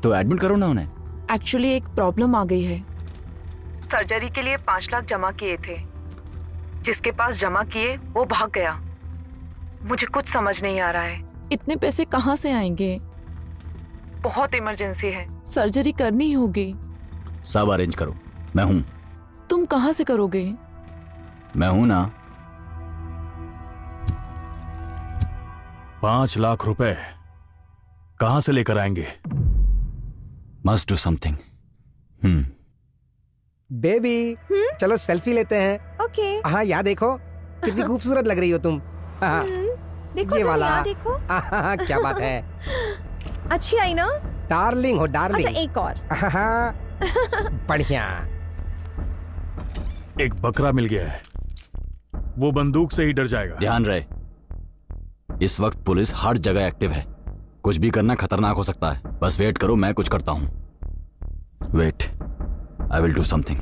तो एडमिट करो ना उन्हें। एक्चुअली एक प्रॉब्लम आ गई है। सर्जरी के लिए 5 लाख जमा किए थे, जिसके पास जमा किए वो भाग गया। मुझे कुछ समझ नहीं आ रहा है, इतने पैसे कहाँ से आएंगे? बहुत इमरजेंसी है, सर्जरी करनी ही होगी। सब अरेंज करो, मैं हूँ। तुम कहाँ से करोगे? मैं हूँ ना। 5 लाख रुपए कहाँ से लेकर आएंगे? Must do something. बेबी, चलो सेल्फी लेते हैं। ओके। हाँ, यहाँ देखो कितनी खूबसूरत लग रही हो तुम। हाँ। देखो ये वाला देखो। क्या बात है, अच्छी आई ना? डार्लिंग हो डार्लिंग। अच्छा एक और। बढ़िया। एक बकरा मिल गया है, वो बंदूक से ही डर जाएगा। ध्यान रहे, इस वक्त पुलिस हर जगह एक्टिव है, कुछ भी करना खतरनाक हो सकता है। बस वेट करो, मैं कुछ करता हूं। Wait, I will do something.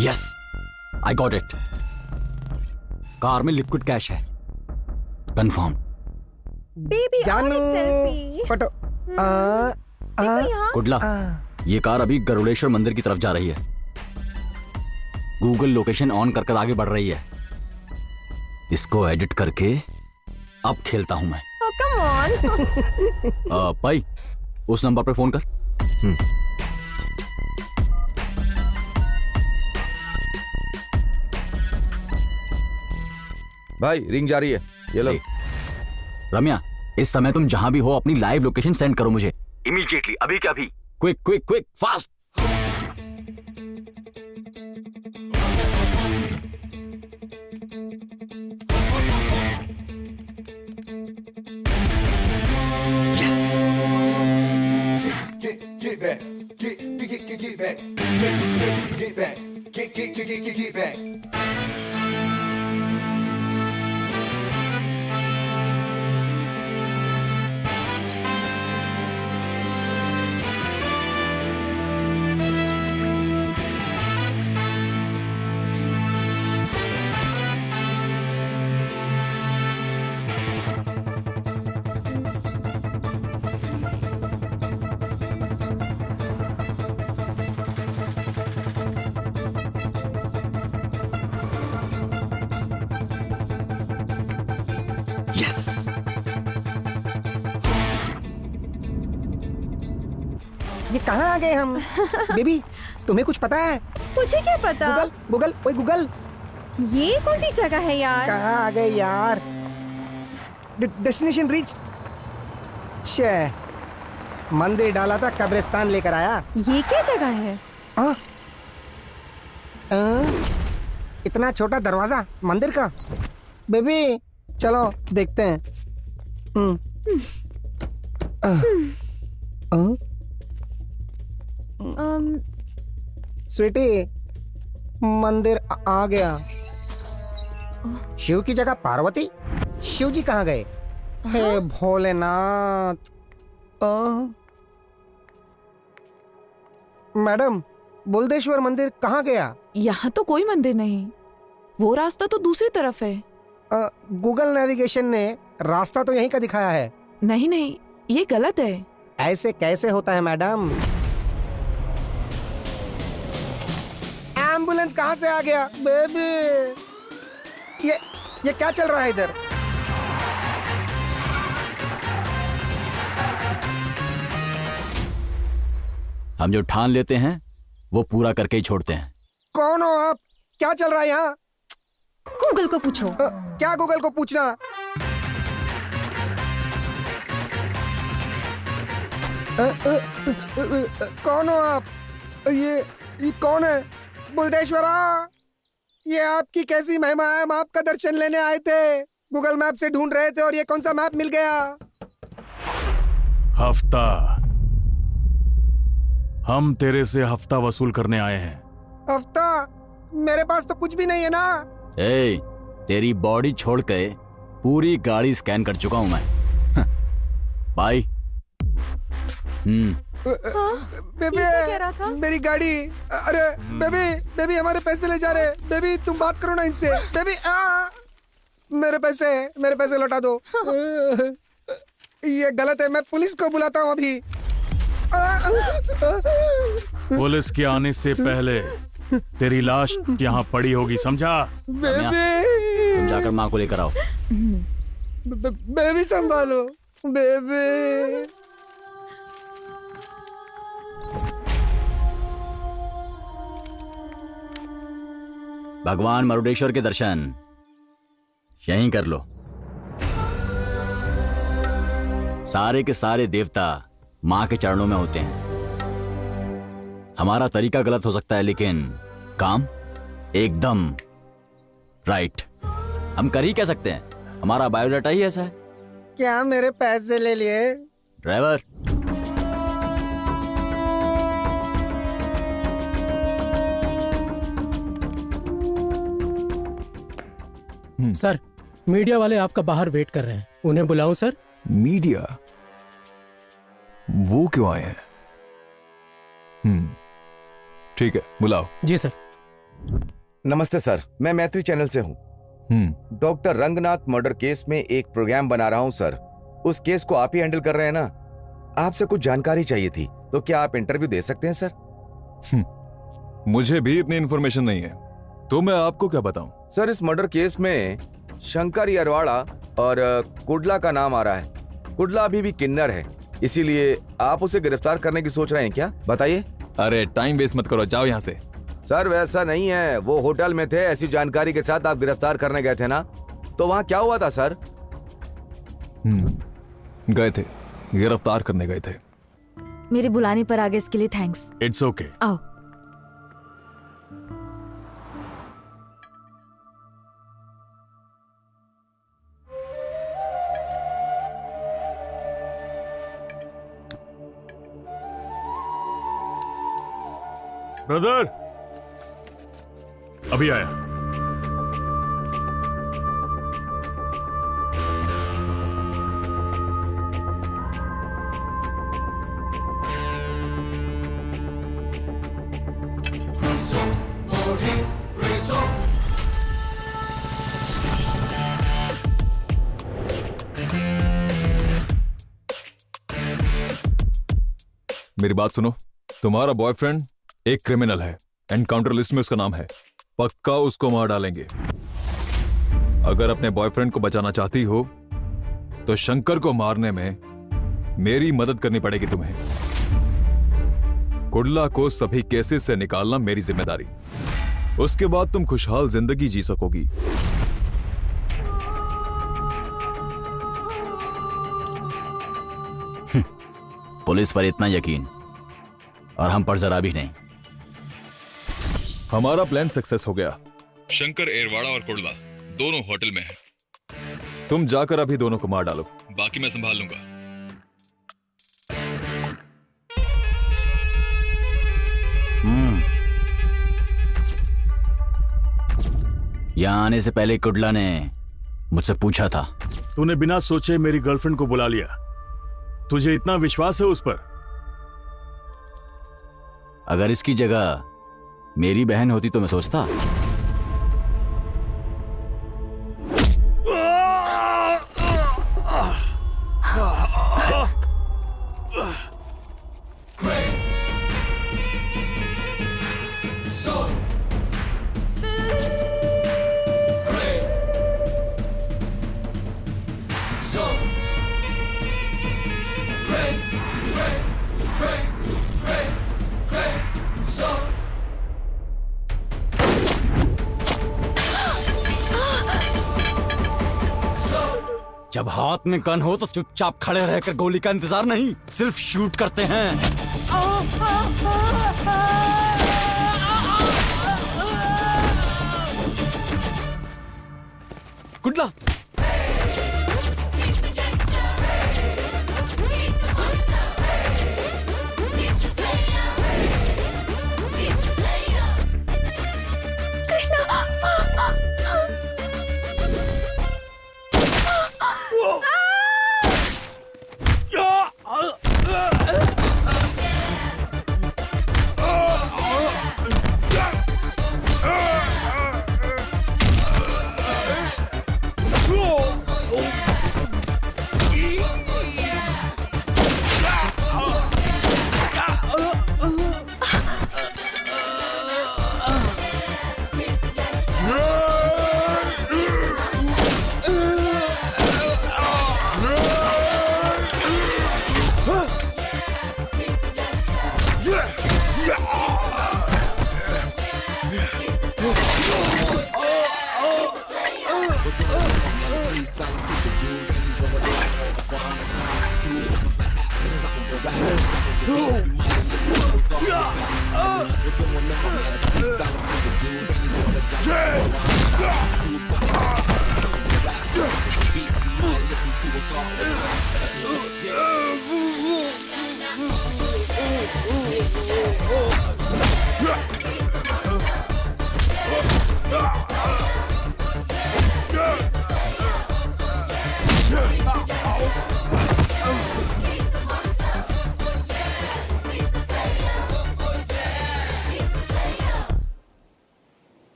Yes, I got it. Car में लिक्विड कैश है, कंफर्म। बेबी जानू फोटो। कुडला, ये कार अभी गरुड़ेश्वर मंदिर की तरफ जा रही है। गूगल लोकेशन ऑन कर आगे बढ़ रही है। इसको एडिट करके अब खेलता हूं मैं। Come on. भाई, उस नंबर पे फोन कर। भाई रिंग जा रही है, ये लो। रम्या, इस समय तुम जहां भी हो अपनी लाइव लोकेशन सेंड करो मुझे इमीडिएटली, अभी क्या अभी। Quick quick quick, fast. Get back, get back, get back, get back. Yes, ये कहाँ आ गए हम? बेबी, तुम्हें कुछ पता है? मुझे क्या पता? गूगल गूगल, ओए गूगल, ये कौन सी जगह है यार? कहाँ आ गए यार? Destination reach. शे, मंदिर डाला था, कब्रिस्तान लेकर आया। ये क्या जगह है? इतना छोटा दरवाजा मंदिर का। बेबी चलो देखते हैं। स्वीटी, मंदिर आ गया। शिव की जगह पार्वती? शिव जी कहाँ गए? हे भोलेनाथ। मैडम, बुलदेश्वर मंदिर कहाँ गया? यहाँ तो कोई मंदिर नहीं, वो रास्ता तो दूसरी तरफ है। गूगल नेविगेशन ने रास्ता तो यहीं का दिखाया है। नहीं नहीं, ये गलत है। ऐसे कैसे होता है मैडम? एम्बुलेंस कहाँ से आ गया? बेबी, ये क्या चल रहा है इधर? हम जो ठान लेते हैं वो पूरा करके ही छोड़ते हैं। कौन हो आप? क्या चल रहा है यहाँ? गूगल को पूछो। क्या गूगल को पूछना? कौन हो आप? ये कौन है? बुलदेश्वरा, ये आपकी कैसी महिमा है? हम आपका दर्शन लेने आए थे, गूगल मैप से ढूंढ रहे थे और ये कौन सा मैप मिल गया? हफ्ता, हम तेरे से हफ्ता वसूल करने आए हैं। हफ्ता? मेरे पास तो कुछ भी नहीं है ना। ए, तेरी बॉडी छोड़ के पूरी गाड़ी स्कैन कर चुका हूं मैं। बाय। बेबी, मेरी गाड़ी। अरे बेबी हमारे पैसे ले जा रहे। बेबी तुम बात करो ना इनसे। बेबी मेरे पैसे लौटा दो। ये गलत है, मैं पुलिस को बुलाता हूँ अभी। पुलिस के आने से पहले तेरी लाश यहाँ पड़ी होगी, समझा? बेबी, तुम जाकर माँ को लेकर आओ। बेबी संभालो बेबी। भगवान मरुडेश्वर के दर्शन यहीं कर लो। सारे के सारे देवता मां के चरणों में होते हैं। हमारा तरीका गलत हो सकता है लेकिन काम एकदम राइट। हम कर ही क्या सकते हैं, हमारा बायोडाटा ही ऐसा है। क्या मेरे पैसे ले लिए? ड्राइवर, सर मीडिया वाले आपका बाहर वेट कर रहे हैं, उन्हें बुलाऊं सर? मीडिया? वो क्यों आए हैं? ठीक है, बुलाओ। जी सर। नमस्ते सर, मैं मैत्री चैनल से हूँ। डॉक्टर रंगनाथ मर्डर केस में एक प्रोग्राम बना रहा हूँ सर। उस केस को आप ही हैंडल कर रहे हैं ना? आपसे कुछ जानकारी चाहिए थी, तो क्या आप इंटरव्यू दे सकते हैं सर? मुझे भी इतनी इन्फॉर्मेशन नहीं है, तो मैं आपको क्या बताऊं? सर, इस मर्डर केस में शंकर अरवाड़ा और कुडला का नाम आ रहा है। कुडला अभी भी किन्नर है, इसीलिए आप उसे गिरफ्तार करने की सोच रहे हैं क्या? बताइए। अरे टाइम वेस्ट मत करो, जाओ यहाँ से। सर वैसा नहीं है, वो होटल में थे, ऐसी जानकारी के साथ आप गिरफ्तार करने गए थे ना, तो वहाँ क्या हुआ था सर? गए थे, गिरफ्तार करने गए थे। मेरे बुलाने पर आगे इसके लिए थैंक्स। It's okay. आओ। ब्रदर, अभी आया। मेरी बात सुनो, तुम्हारा बॉयफ्रेंड एक क्रिमिनल है, एनकाउंटर लिस्ट में उसका नाम है। पक्का उसको मार डालेंगे। अगर अपने बॉयफ्रेंड को बचाना चाहती हो तो शंकर को मारने में मेरी मदद करनी पड़ेगी तुम्हें। कुडला को सभी केसेस से निकालना मेरी जिम्मेदारी। उसके बाद तुम खुशहाल जिंदगी जी सकोगी। पुलिस पर इतना यकीन और हम पर जरा भी नहीं। हमारा प्लान सक्सेस हो गया। शंकर एरवाड़ा और कुडला दोनों होटल में हैं। तुम जाकर अभी दोनों को मार डालो, बाकी मैं संभाल लूंगा। यहां आने से पहले कुडला ने मुझसे पूछा था। तूने बिना सोचे मेरी गर्लफ्रेंड को बुला लिया। तुझे इतना विश्वास है उस पर? अगर इसकी जगह मेरी बहन होती तो मैं सोचता। जब हाथ में गन हो तो चुपचाप खड़े रहकर गोली का इंतजार नहीं, सिर्फ शूट करते हैं। कुडला,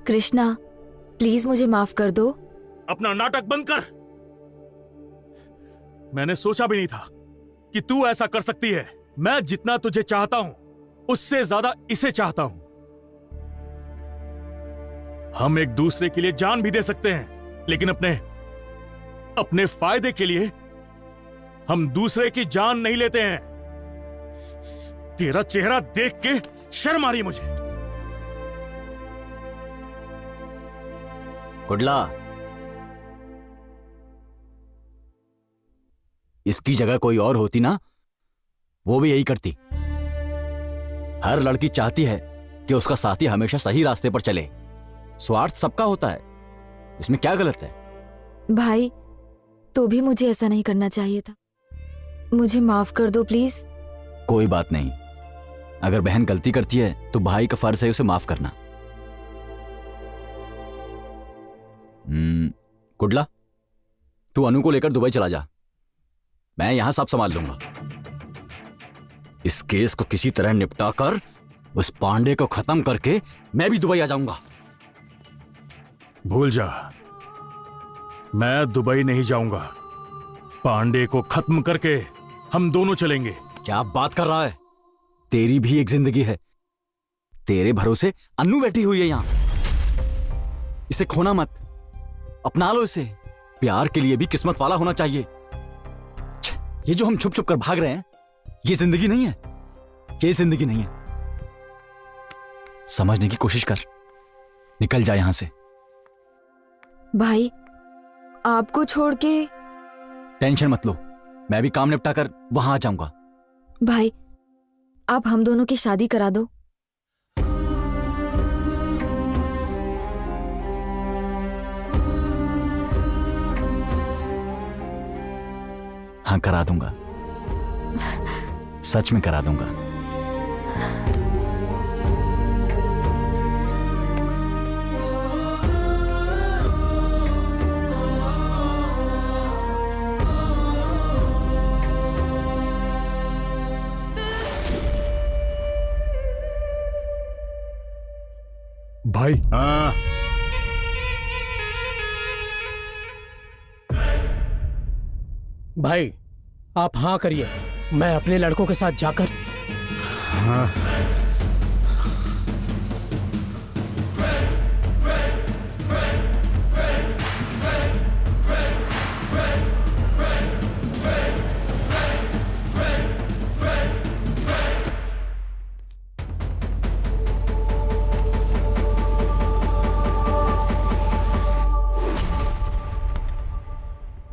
कृष्णा, प्लीज मुझे माफ कर दो। अपना नाटक बंद कर। मैंने सोचा भी नहीं था कि तू ऐसा कर सकती है। मैं जितना तुझे चाहता हूं उससे ज्यादा इसे चाहता हूं। हम एक दूसरे के लिए जान भी दे सकते हैं, लेकिन अपने फायदे के लिए हम दूसरे की जान नहीं लेते हैं। तेरा चेहरा देख के शर्म आ रही मुझे। कुडला, इसकी जगह कोई और होती ना, वो भी यही करती। हर लड़की चाहती है कि उसका साथी हमेशा सही रास्ते पर चले। स्वार्थ सबका होता है, इसमें क्या गलत है? भाई, तो भी मुझे ऐसा नहीं करना चाहिए था। मुझे माफ कर दो प्लीज। कोई बात नहीं, अगर बहन गलती करती है तो भाई का फर्ज है उसे माफ करना। कुडला, तू अनु को लेकर दुबई चला जा, मैं यहां सब संभाल लूंगा। इस केस को किसी तरह निपटा कर उस पांडे को खत्म करके मैं भी दुबई आ जाऊंगा। भूल जा, मैं दुबई नहीं जाऊंगा। पांडे को खत्म करके हम दोनों चलेंगे। क्या बात कर रहा है? तेरी भी एक जिंदगी है। तेरे भरोसे अन्नू बैठी हुई है यहां। इसे खोना मत, अपना लो इसे। प्यार के लिए भी किस्मत वाला होना चाहिए। ये जो हम छुप छुप कर भाग रहे हैं, ये जिंदगी नहीं है। ये जिंदगी नहीं है। समझने की कोशिश कर, निकल जा यहां से। भाई, आपको छोड़ के। टेंशन मत लो, मैं भी काम निपटा कर वहां आ जाऊंगा। भाई, आप हम दोनों की शादी करा दो। हाँ, करा दूंगा, सच में करा दूंगा। भाई। हाँ, भाई, आप हाँ करिए, मैं अपने लड़कों के साथ जाकर। हाँ।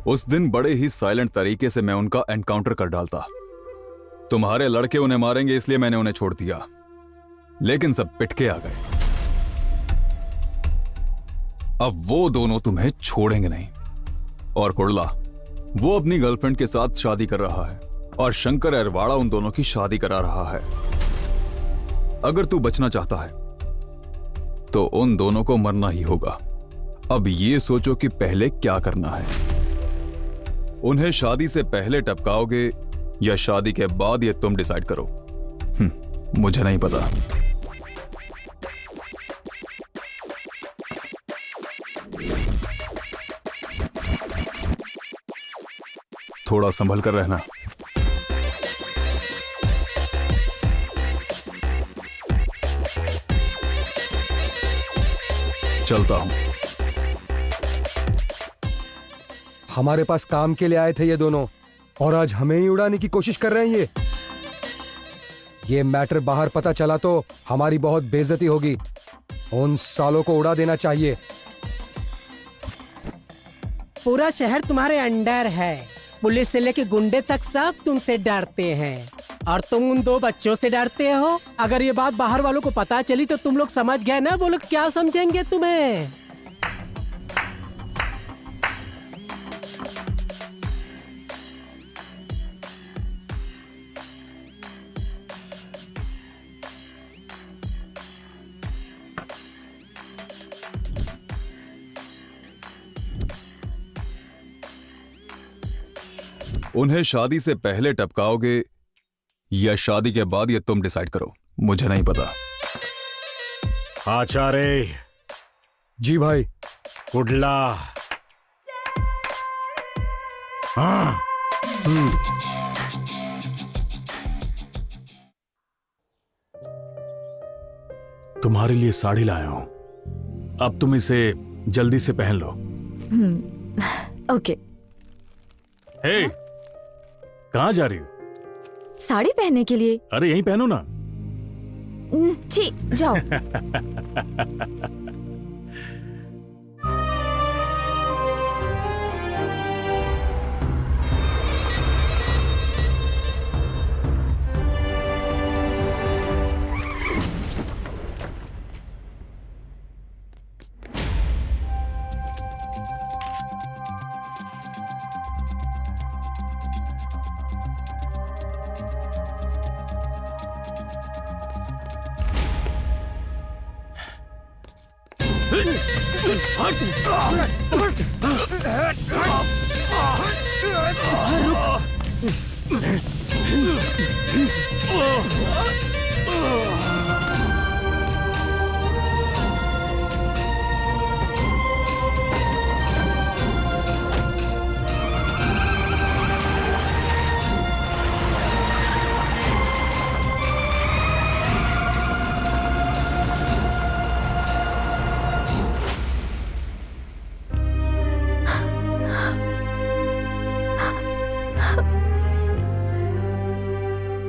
उस दिन बड़े ही साइलेंट तरीके से मैं उनका एनकाउंटर कर डालता। तुम्हारे लड़के उन्हें मारेंगे इसलिए मैंने उन्हें छोड़ दिया, लेकिन सब पिटके आ गए। अब वो दोनों तुम्हें छोड़ेंगे नहीं। और कुडला, वो अपनी गर्लफ्रेंड के साथ शादी कर रहा है और शंकर अरवाड़ा उन दोनों की शादी करा रहा है। अगर तू बचना चाहता है तो उन दोनों को मरना ही होगा। अब ये सोचो कि पहले क्या करना है। उन्हें शादी से पहले टपकाओगे या शादी के बाद, ये तुम डिसाइड करो। मुझे नहीं पता। थोड़ा संभल कर रहना। चलता हूं। हमारे पास काम के लिए आए थे ये दोनों, और आज हमें ही उड़ाने की कोशिश कर रहे हैं ये। ये मैटर बाहर पता चला तो हमारी बहुत बेइज्जती होगी। उन सालों को उड़ा देना चाहिए। पूरा शहर तुम्हारे अंडर है। पुलिस से लेके गुंडे तक सब तुमसे डरते हैं और तुम उन 2 बच्चों से डरते हो। अगर ये बात बाहर वालों को पता चली तो तुम लोग समझ गए ना, वो लोग क्या समझेंगे तुम्हें। उन्हें शादी से पहले टपकाओगे या शादी के बाद, ये तुम डिसाइड करो, मुझे नहीं पता। आचार्य। जी भाई। कुडला। हाँ। तुम्हारे लिए साड़ी लाया हूं, अब तुम इसे जल्दी से पहन लो। ओके। हे, कहाँ जा रही हो? साड़ी पहनने के लिए। अरे यहीं पहनो ना। ठीक, जाओ।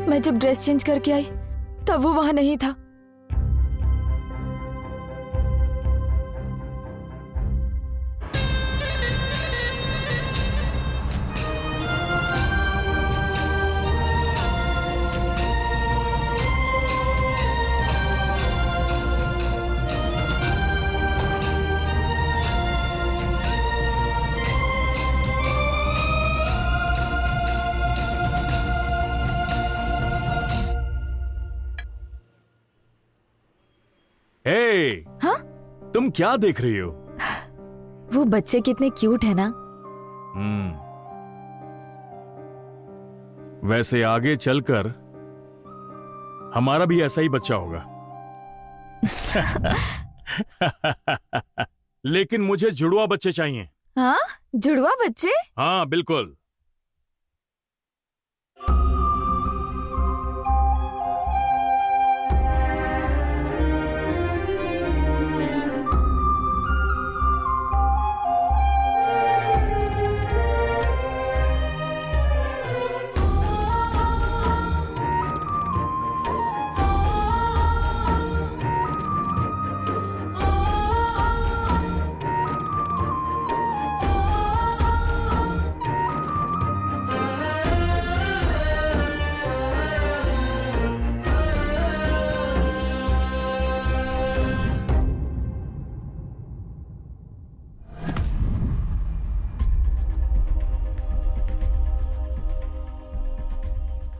मैं जब ड्रेस चेंज करके आई तब वो वहां नहीं था। हाँ? तुम क्या देख रही हो? वो बच्चे कितने क्यूट है ना। वैसे आगे चलकर हमारा भी ऐसा ही बच्चा होगा। लेकिन मुझे जुड़वा बच्चे चाहिए। हाँ? जुड़वा बच्चे? हाँ बिल्कुल।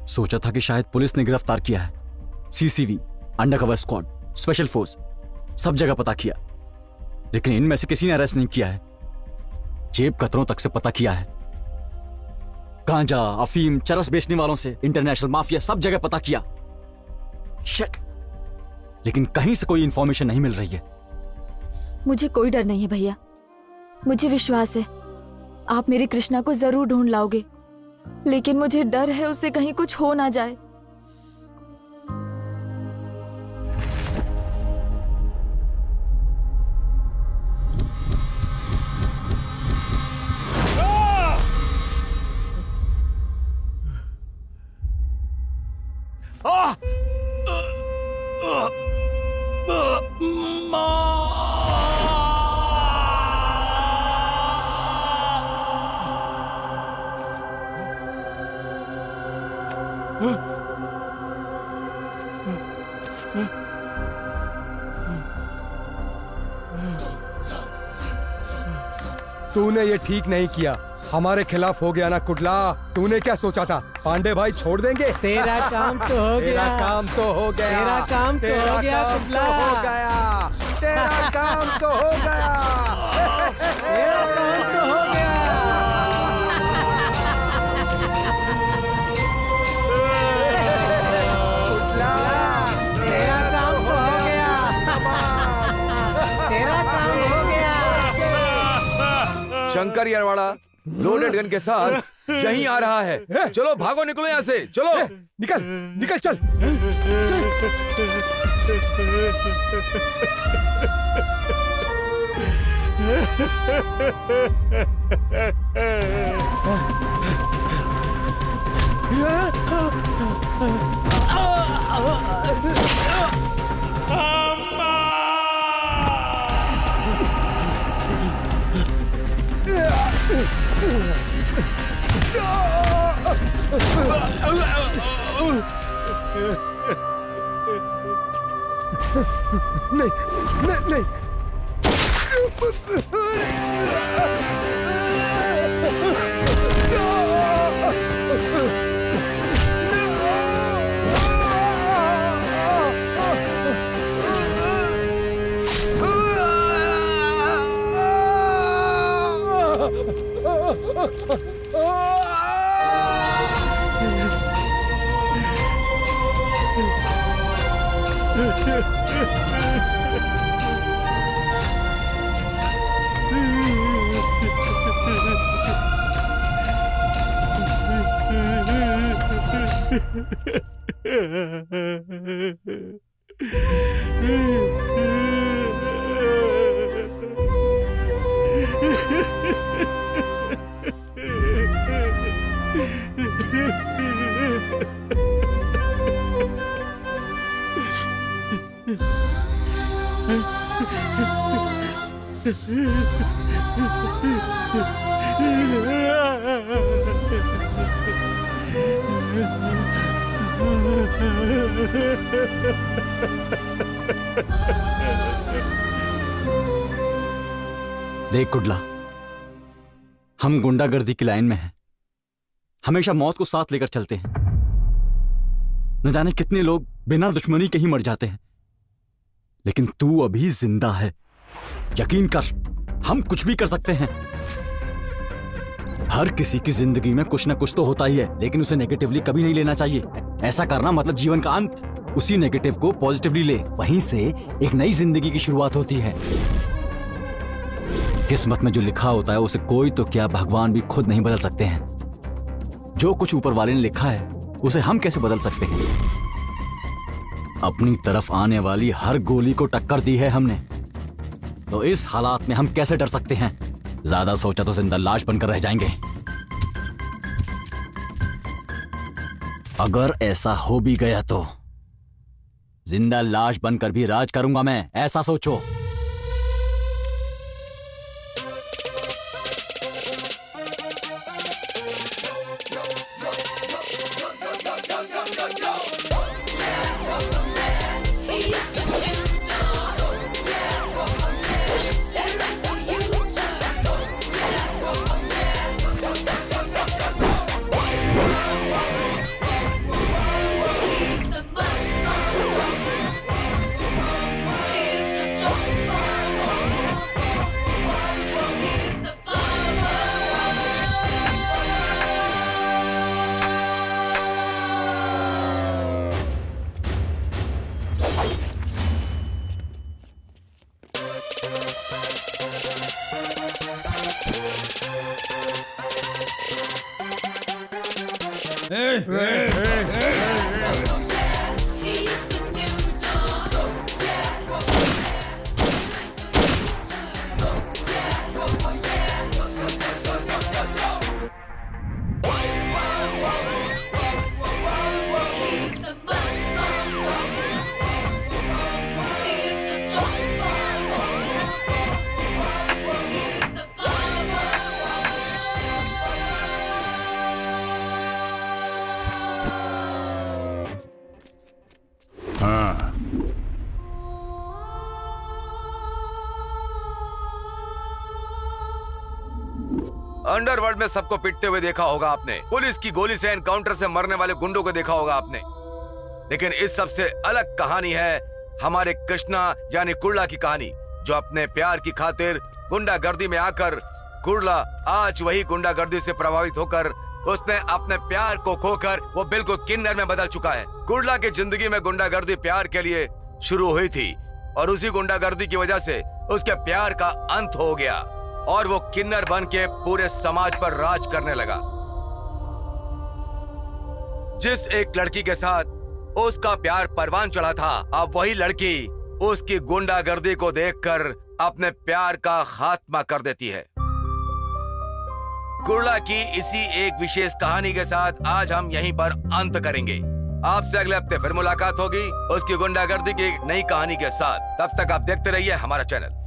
सोचा था कि शायद पुलिस ने गिरफ्तार किया है। सीसीवी, अंडरकवर स्क्वाड, स्पेशल फोर्स, सब जगह पता किया, लेकिन इनमें से किसी ने अरेस्ट नहीं किया है। जेब कतरों तक से पता किया है। गांजा, अफीम, चरस बेचने वालों से इंटरनेशनल माफिया, सब जगह पता किया। शिट, लेकिन कहीं से कोई इंफॉर्मेशन नहीं मिल रही है। मुझे कोई डर नहीं है भैया, मुझे विश्वास है आप मेरी कृष्णा को जरूर ढूंढ लाओगे, लेकिन मुझे डर है उससे कहीं कुछ हो ना जाए। तूने ये ठीक नहीं किया, हमारे खिलाफ हो गया ना कुडला। तूने क्या सोचा था पांडे भाई छोड़ देंगे? तेरा काम तो हो गया। तेरा काम तो हो गया। तेरा काम तो हो गया कुडला। हो गया। तेरा काम तो हो गया। तेरा काम तो हो गया। तेरा काम तो हो गया। तेरा काम हो गया। शंकर येरवाड़ा लोडेड गन के साथ यहीं आ रहा है। चलो भागो, निकलो यहाँ से, चलो। निकल निकल, चल। नहीं नहीं नहीं। देख कुडला, हम गुंडागर्दी की लाइन में हैं। हमेशा मौत को साथ लेकर चलते हैं। न जाने कितने लोग बिना दुश्मनी के ही मर जाते हैं, लेकिन तू अभी जिंदा है। यकीन कर, हम कुछ भी कर सकते हैं। हर किसी की जिंदगी में कुछ ना कुछ तो होता ही है, लेकिन उसे नेगेटिवली कभी नहीं लेना चाहिए। ऐसा करना मतलब जीवन का अंत। उसी नेगेटिव को पॉजिटिवली ले, वहीं से एक नई जिंदगी की शुरुआत होती है। किस्मत में जो लिखा होता है उसे कोई तो क्या, भगवान भी खुद नहीं बदल सकते हैं। जो कुछ ऊपर वाले ने लिखा है उसे हम कैसे बदल सकते हैं? अपनी तरफ आने वाली हर गोली को टक्कर दी है हमने, तो इस हालात में हम कैसे डर सकते हैं? ज्यादा सोचा तो जिंदा लाश बनकर रह जाएंगे। अगर ऐसा हो भी गया तो जिंदा लाश बनकर भी राज करूंगा मैं, ऐसा सोचो। अंडरवर्ल्ड में सबको पिटते हुए देखा होगा आपने, पुलिस की गोली से, एनकाउंटर से मरने वाले गुंडों को देखा होगा आपने, लेकिन इस सबसे अलग कहानी है हमारे कृष्णा यानी कुर्ला की कहानी, जो अपने प्यार की खातिर गुंडागर्दी में आकर, कुर्ला आज वही गुंडागर्दी से प्रभावित होकर, उसने अपने प्यार को खोकर वो बिल्कुल किन्नर में बदल चुका है। कुर्ला की जिंदगी में गुंडागर्दी प्यार के लिए शुरू हुई थी और उसी गुंडागर्दी की वजह से उसके प्यार का अंत हो गया और वो किन्नर बन के पूरे समाज पर राज करने लगा। जिस एक लड़की के साथ उसका प्यार परवान चढ़ा था, अब वही लड़की उसकी गुंडागर्दी को देखकर अपने प्यार का खात्मा कर देती है। कुर्ला की इसी एक विशेष कहानी के साथ आज हम यहीं पर अंत करेंगे। आपसे अगले हफ्ते फिर मुलाकात होगी उसकी गुंडागर्दी की एक नई कहानी के साथ। तब तक आप देखते रहिए हमारा चैनल।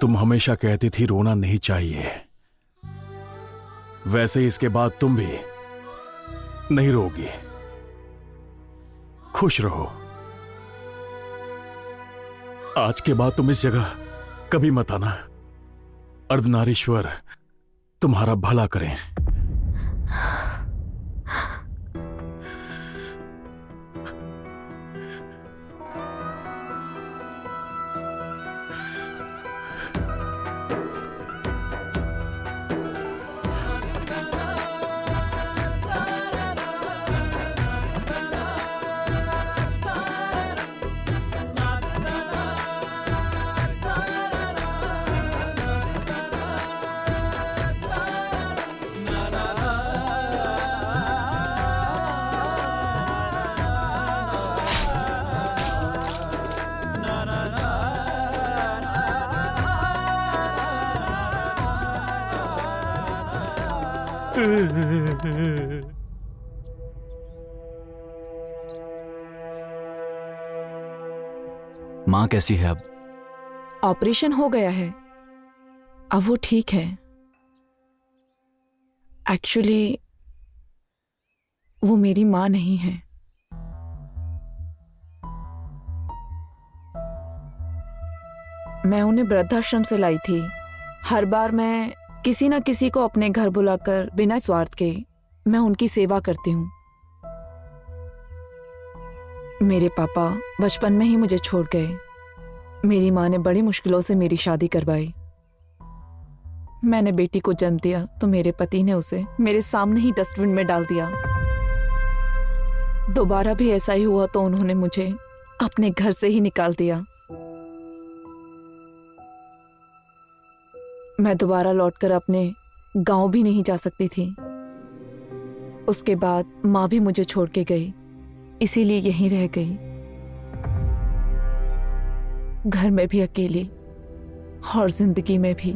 तुम हमेशा कहती थी रोना नहीं चाहिए, वैसे ही इसके बाद तुम भी नहीं रोगी। खुश रहो। आज के बाद तुम इस जगह कभी मत आना। अर्धनारीश्वर तुम्हारा भला करें। माँ कैसी है अब? ऑपरेशन हो गया है, अब वो ठीक है। एक्चुअली वो मेरी माँ नहीं है। मैं उन्हें वृद्धाश्रम से लाई थी। हर बार मैं किसी न किसी को अपने घर बुलाकर बिना स्वार्थ के मैं उनकी सेवा करती हूँ। मेरे पापा बचपन में ही मुझे छोड़ गए। मेरी माँ ने बड़ी मुश्किलों से मेरी शादी करवाई। मैंने बेटी को जन्म दिया तो मेरे पति ने उसे मेरे सामने ही डस्टबिन में डाल दिया। दोबारा भी ऐसा ही हुआ तो उन्होंने मुझे अपने घर से ही निकाल दिया। मैं दोबारा लौटकर अपने गांव भी नहीं जा सकती थी। उसके बाद माँ भी मुझे छोड़ के गई, इसीलिए यहीं रह गई। घर में भी अकेली और जिंदगी में भी।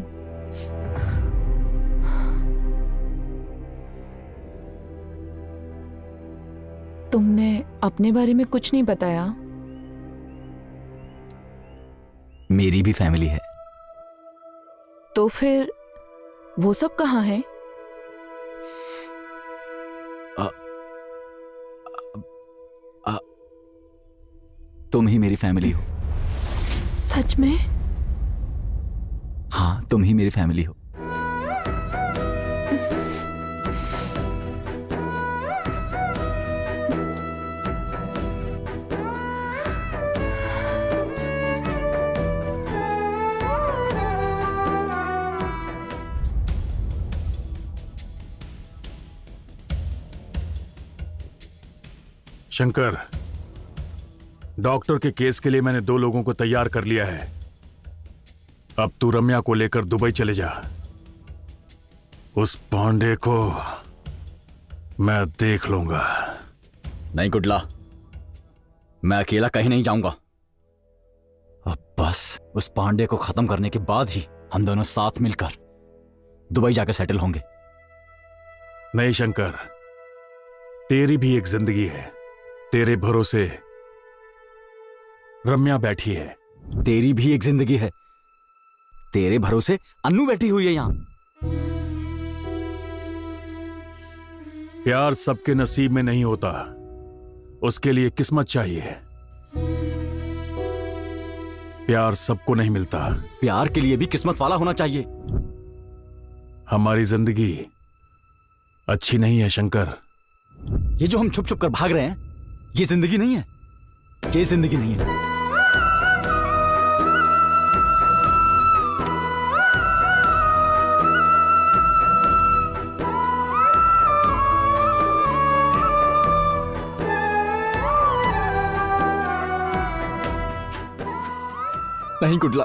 तुमने अपने बारे में कुछ नहीं बताया। मेरी भी फैमिली है। तो फिर वो सब कहाँ है? तुम ही मेरी फैमिली हो। सच में? हाँ, तुम ही मेरी फैमिली हो। शंकर, डॉक्टर के केस के लिए मैंने 2 लोगों को तैयार कर लिया है। अब तू रम्या को लेकर दुबई चले जा। उस पांडे को मैं देख लूंगा। नहीं कुडला, मैं अकेला कहीं नहीं जाऊंगा। अब बस उस पांडे को खत्म करने के बाद ही हम दोनों साथ मिलकर दुबई जाकर सेटल होंगे। नहीं शंकर, तेरी भी एक जिंदगी है। तेरे भरोसे रम्या बैठी है। तेरी भी एक जिंदगी है। तेरे भरोसे अन्नू बैठी हुई है यहां। प्यार सबके नसीब में नहीं होता, उसके लिए किस्मत चाहिए। प्यार सबको नहीं मिलता। प्यार के लिए भी किस्मत वाला होना चाहिए। हमारी जिंदगी अच्छी नहीं है शंकर। ये जो हम छुप छुप कर भाग रहे हैं, ये जिंदगी नहीं है। ये जिंदगी नहीं है। नहीं कुडला,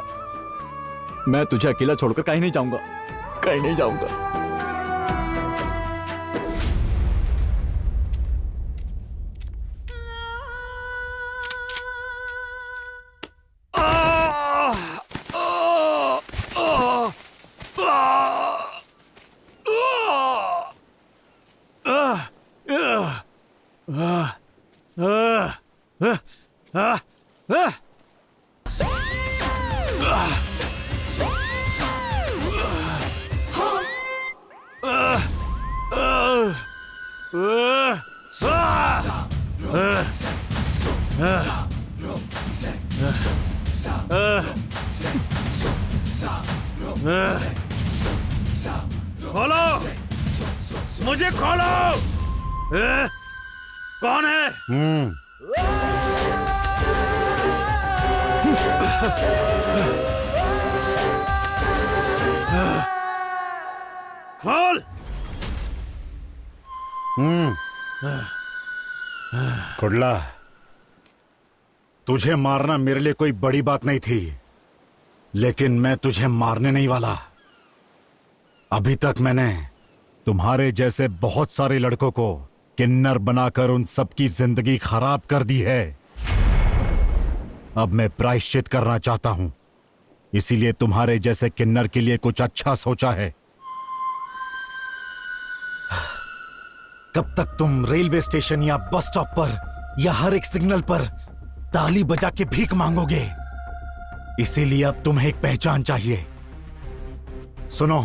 मैं तुझे अकेला छोड़कर कहीं नहीं जाऊंगा। कहीं नहीं जाऊंगा। खोलो, मुझे खोलो। कौन है? खोल। कुडला, तुझे मारना मेरे लिए कोई बड़ी बात नहीं थी, लेकिन मैं तुझे मारने नहीं वाला। अभी तक मैंने तुम्हारे जैसे बहुत सारे लड़कों को किन्नर बनाकर उन सबकी जिंदगी खराब कर दी है। अब मैं प्रायश्चित करना चाहता हूं, इसीलिए तुम्हारे जैसे किन्नर के लिए कुछ अच्छा सोचा है। कब तक तुम रेलवे स्टेशन या बस स्टॉप पर या हर एक सिग्नल पर ताली बजा के भीख मांगोगे? इसीलिए अब तुम्हें एक पहचान चाहिए। सुनो,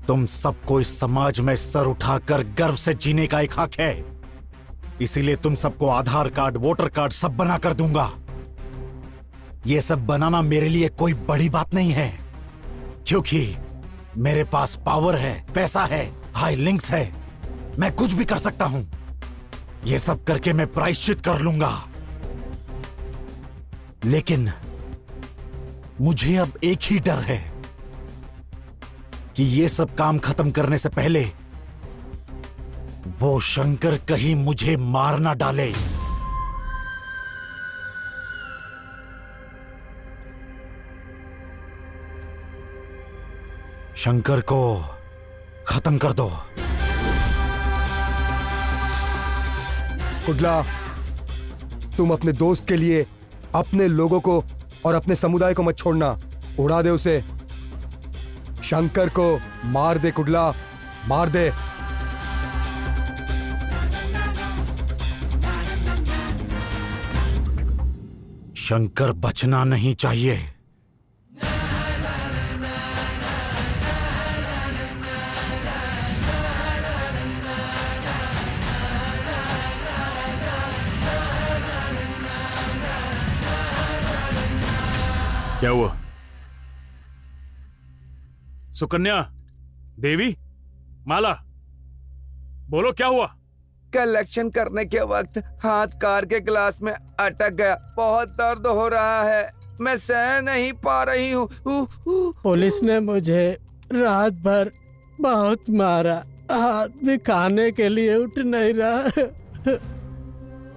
तुम सबको इस समाज में सर उठाकर गर्व से जीने का एक हक है। इसीलिए तुम सबको आधार कार्ड, वोटर कार्ड सब बना कर दूंगा। ये सब बनाना मेरे लिए कोई बड़ी बात नहीं है, क्योंकि मेरे पास पावर है, पैसा है, हाई लिंक्स है। मैं कुछ भी कर सकता हूं। ये सब करके मैं प्रायश्चित कर लूंगा। लेकिन मुझे अब एक ही डर है कि ये सब काम खत्म करने से पहले वो शंकर कहीं मुझे मार ना डाले। शंकर को खत्म कर दो। कुडला, तुम अपने दोस्त के लिए अपने लोगों को और अपने समुदाय को मत छोड़ना। उड़ा दे उसे। शंकर को मार दे कुडला, मार दे। शंकर बचना नहीं चाहिए। क्या हुआ? सुकन्या, देवी, माला, बोलो क्या हुआ? कलेक्शन करने के वक्त हाथ कार के गिलास में अटक गया। बहुत दर्द हो रहा है, मैं सह नहीं पा रही हूँ। पुलिस ने मुझे रात भर बहुत मारा, हाथ भी खाने के लिए उठ नहीं रहा।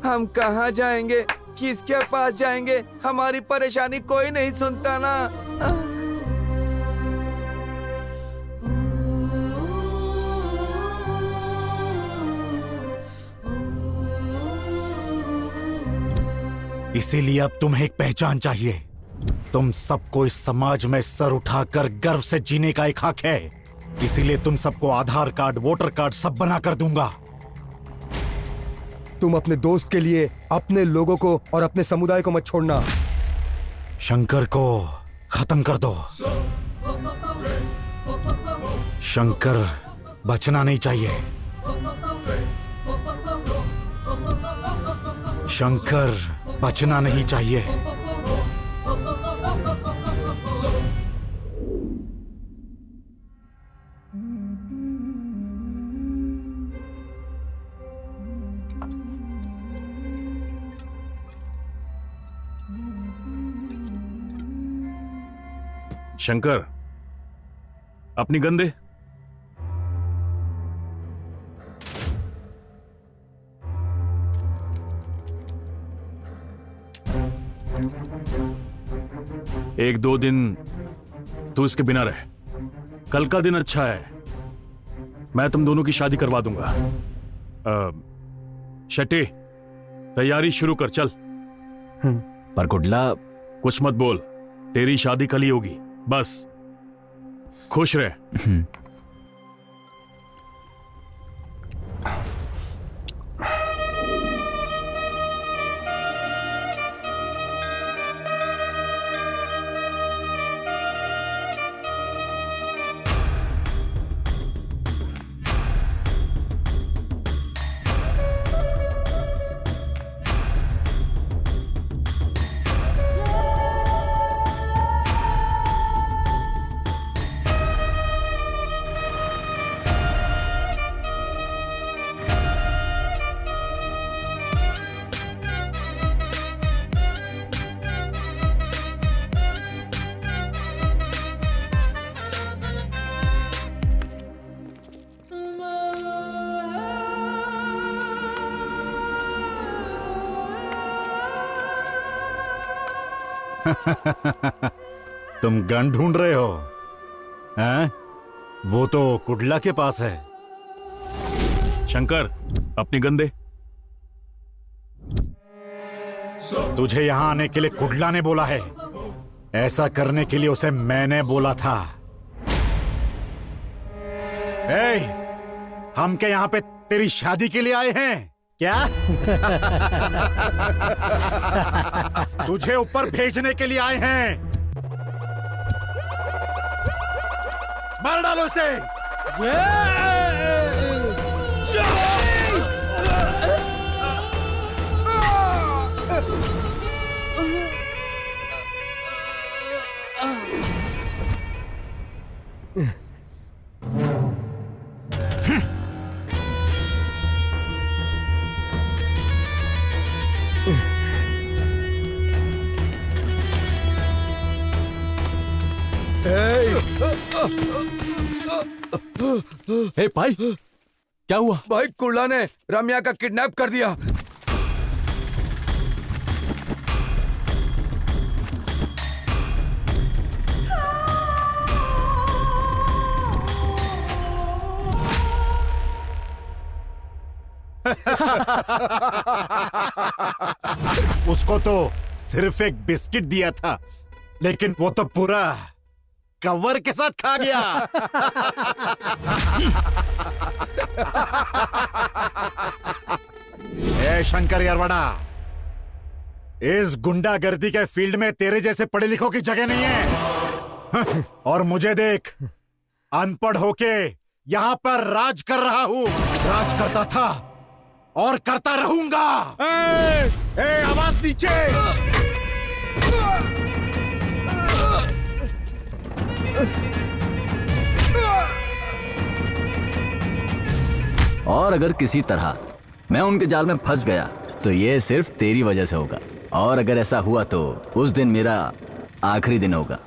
हम कहाँ जाएंगे, किसके पास जाएंगे? हमारी परेशानी कोई नहीं सुनता ना। इसीलिए अब तुम्हें एक पहचान चाहिए। तुम सबको इस समाज में सर उठाकर गर्व से जीने का एक हक है। इसीलिए तुम सबको आधार कार्ड, वोटर कार्ड सब बना कर दूंगा। तुम अपने दोस्त के लिए अपने लोगों को और अपने समुदाय को मत छोड़ना। शंकर को खत्म कर दो। शंकर बचना नहीं चाहिए। शंकर बचना नहीं चाहिए। शंकर, अपनी गन दे। एक दो दिन तू इसके बिना रहे। कल का दिन अच्छा है, मैं तुम दोनों की शादी करवा दूंगा। शटे, तैयारी शुरू कर, चल। पर कुडला, कुछ मत बोल, तेरी शादी कल ही होगी, बस खुश रहे। तुम गन ढूंढ रहे हो, हैं? वो तो कुडला के पास है। शंकर, अपनी गन दे। तुझे यहां आने के लिए कुडला ने बोला है। ऐसा करने के लिए उसे मैंने बोला था। हम क्या यहां पे तेरी शादी के लिए आए हैं क्या? तुझे ऊपर भेजने के लिए आए हैं। मार डालो इसे। हे भाई, क्या हुआ? भाई, कुडला ने रम्या का किडनैप कर दिया। उसको तो सिर्फ एक बिस्किट दिया था, लेकिन वो तो पूरा कवर के साथ खा गया। ए शंकर यरवड़ा, इस गुंडागर्दी के फील्ड में तेरे जैसे पढ़े लिखों की जगह नहीं है। और मुझे देख, अनपढ़ होके यहां पर राज कर रहा हूं। राज करता था और करता रहूंगा। आवाज नीचे। और अगर किसी तरह मैं उनके जाल में फंस गया तो ये सिर्फ तेरी वजह से होगा, और अगर ऐसा हुआ तो उस दिन मेरा आखिरी दिन होगा।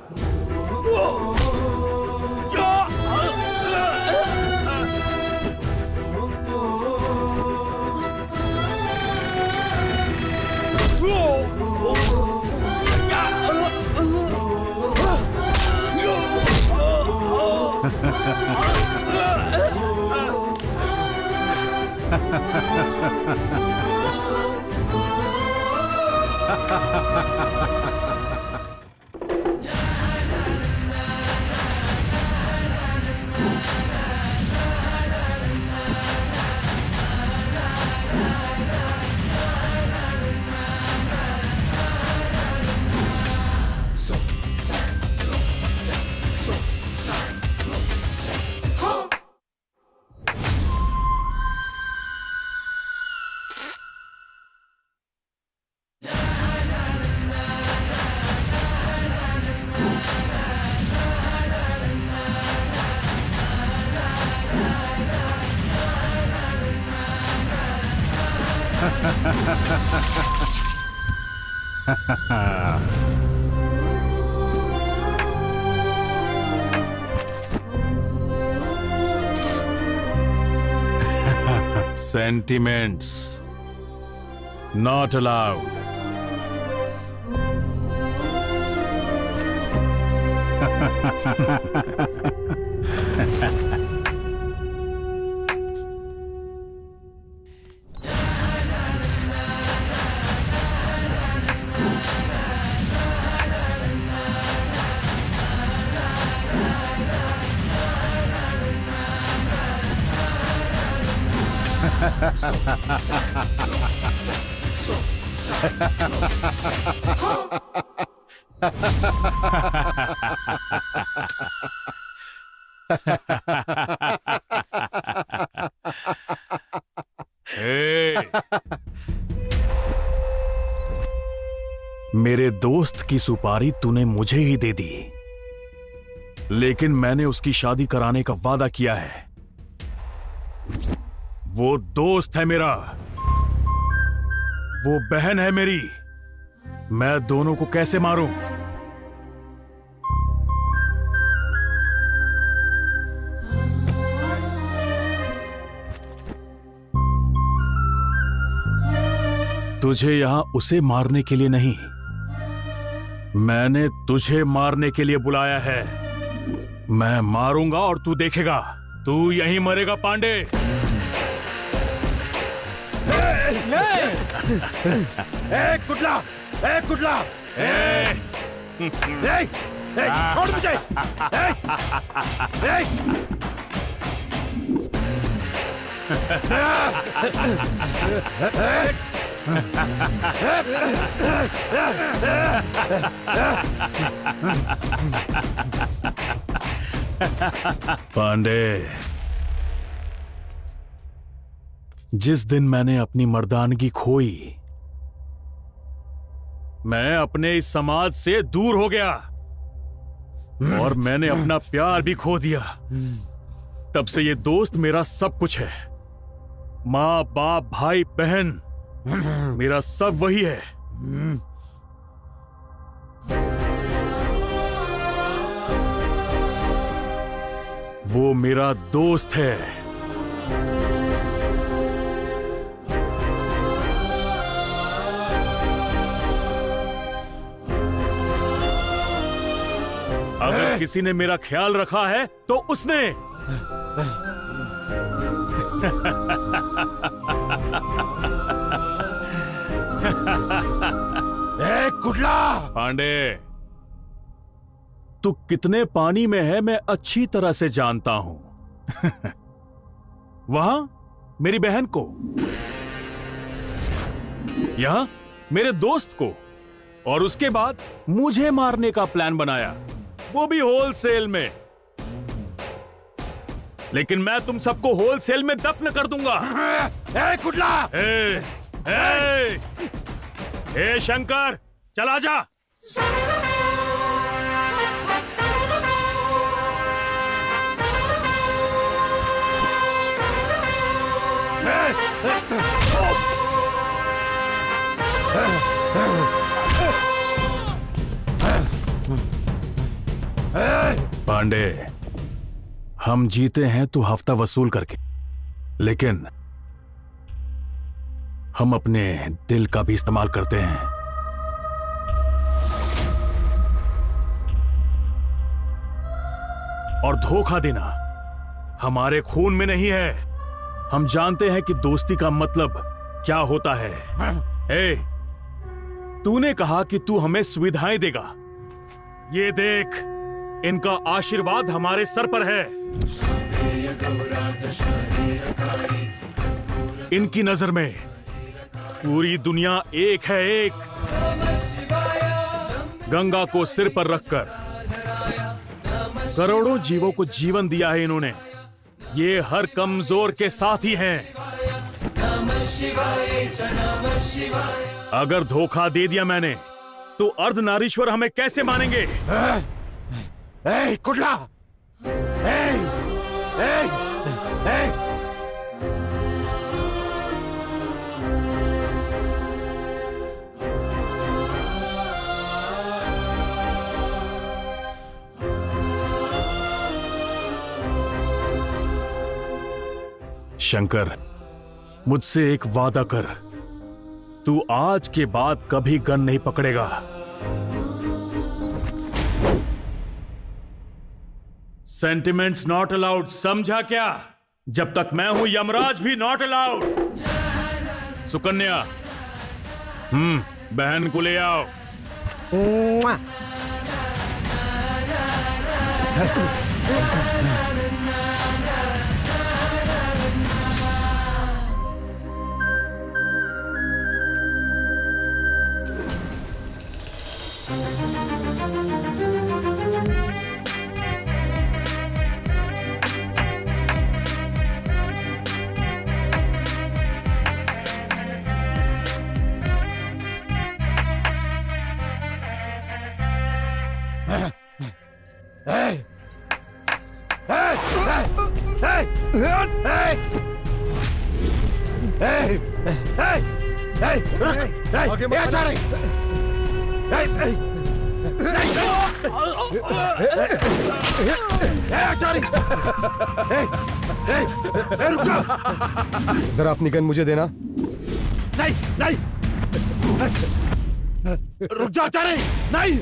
Sentiments not allowed. मेरे दोस्त की सुपारी तूने मुझे ही दे दी, लेकिन मैंने उसकी शादी कराने का वादा किया है। वो दोस्त है मेरा, वो बहन है मेरी, मैं दोनों को कैसे मारूं? तुझे यहां उसे मारने के लिए नहीं, मैंने तुझे मारने के लिए बुलाया है। मैं मारूंगा और तू देखेगा, तू यहीं मरेगा पांडे। कुटला, कुटला, छोड़ मुझे। पांडे, जिस दिन मैंने अपनी मर्दानगी खोई, मैं अपने इस समाज से दूर हो गया और मैंने अपना प्यार भी खो दिया। तब से ये दोस्त मेरा सब कुछ है। माँ बाप भाई बहन मेरा सब वही है। वो मेरा दोस्त है। अगर किसी ने मेरा ख्याल रखा है तो उसने। कुटला! पांडे, तू कितने पानी में है मैं अच्छी तरह से जानता हूं। वहां मेरी बहन को, यहां मेरे दोस्त को, और उसके बाद मुझे मारने का प्लान बनाया, वो भी होलसेल में। लेकिन मैं तुम सबको होलसेल में दफन कर दूंगा। कुटला! ए शंकर, चला जा। पांडे, हम जीते हैं तो हफ्ता वसूल करके, लेकिन हम अपने दिल का भी इस्तेमाल करते हैं। और धोखा देना हमारे खून में नहीं है। हम जानते हैं कि दोस्ती का मतलब क्या होता है। ए, तूने कहा कि तू हमें सुविधाएं देगा। ये देख, इनका आशीर्वाद हमारे सर पर है। इनकी नजर में पूरी दुनिया एक है, एक। गंगा को सिर पर रखकर करोड़ों जीवों को जीवन दिया है इन्होंने। ये हर कमजोर के साथ ही हैं। अगर धोखा दे दिया मैंने, तो अर्धनारीश्वर हमें कैसे मानेंगे? कुडला! शंकर, मुझसे एक वादा कर। तू आज के बाद कभी गन नहीं पकड़ेगा। सेंटिमेंट्स नॉट अलाउड, समझा क्या? जब तक मैं हूं, यमराज भी नॉट अलाउड। सुकन्या, बहन को ले आओ। जरा अपनी गन मुझे देना। नहीं नहीं, रुक जा आचार्य, नहीं।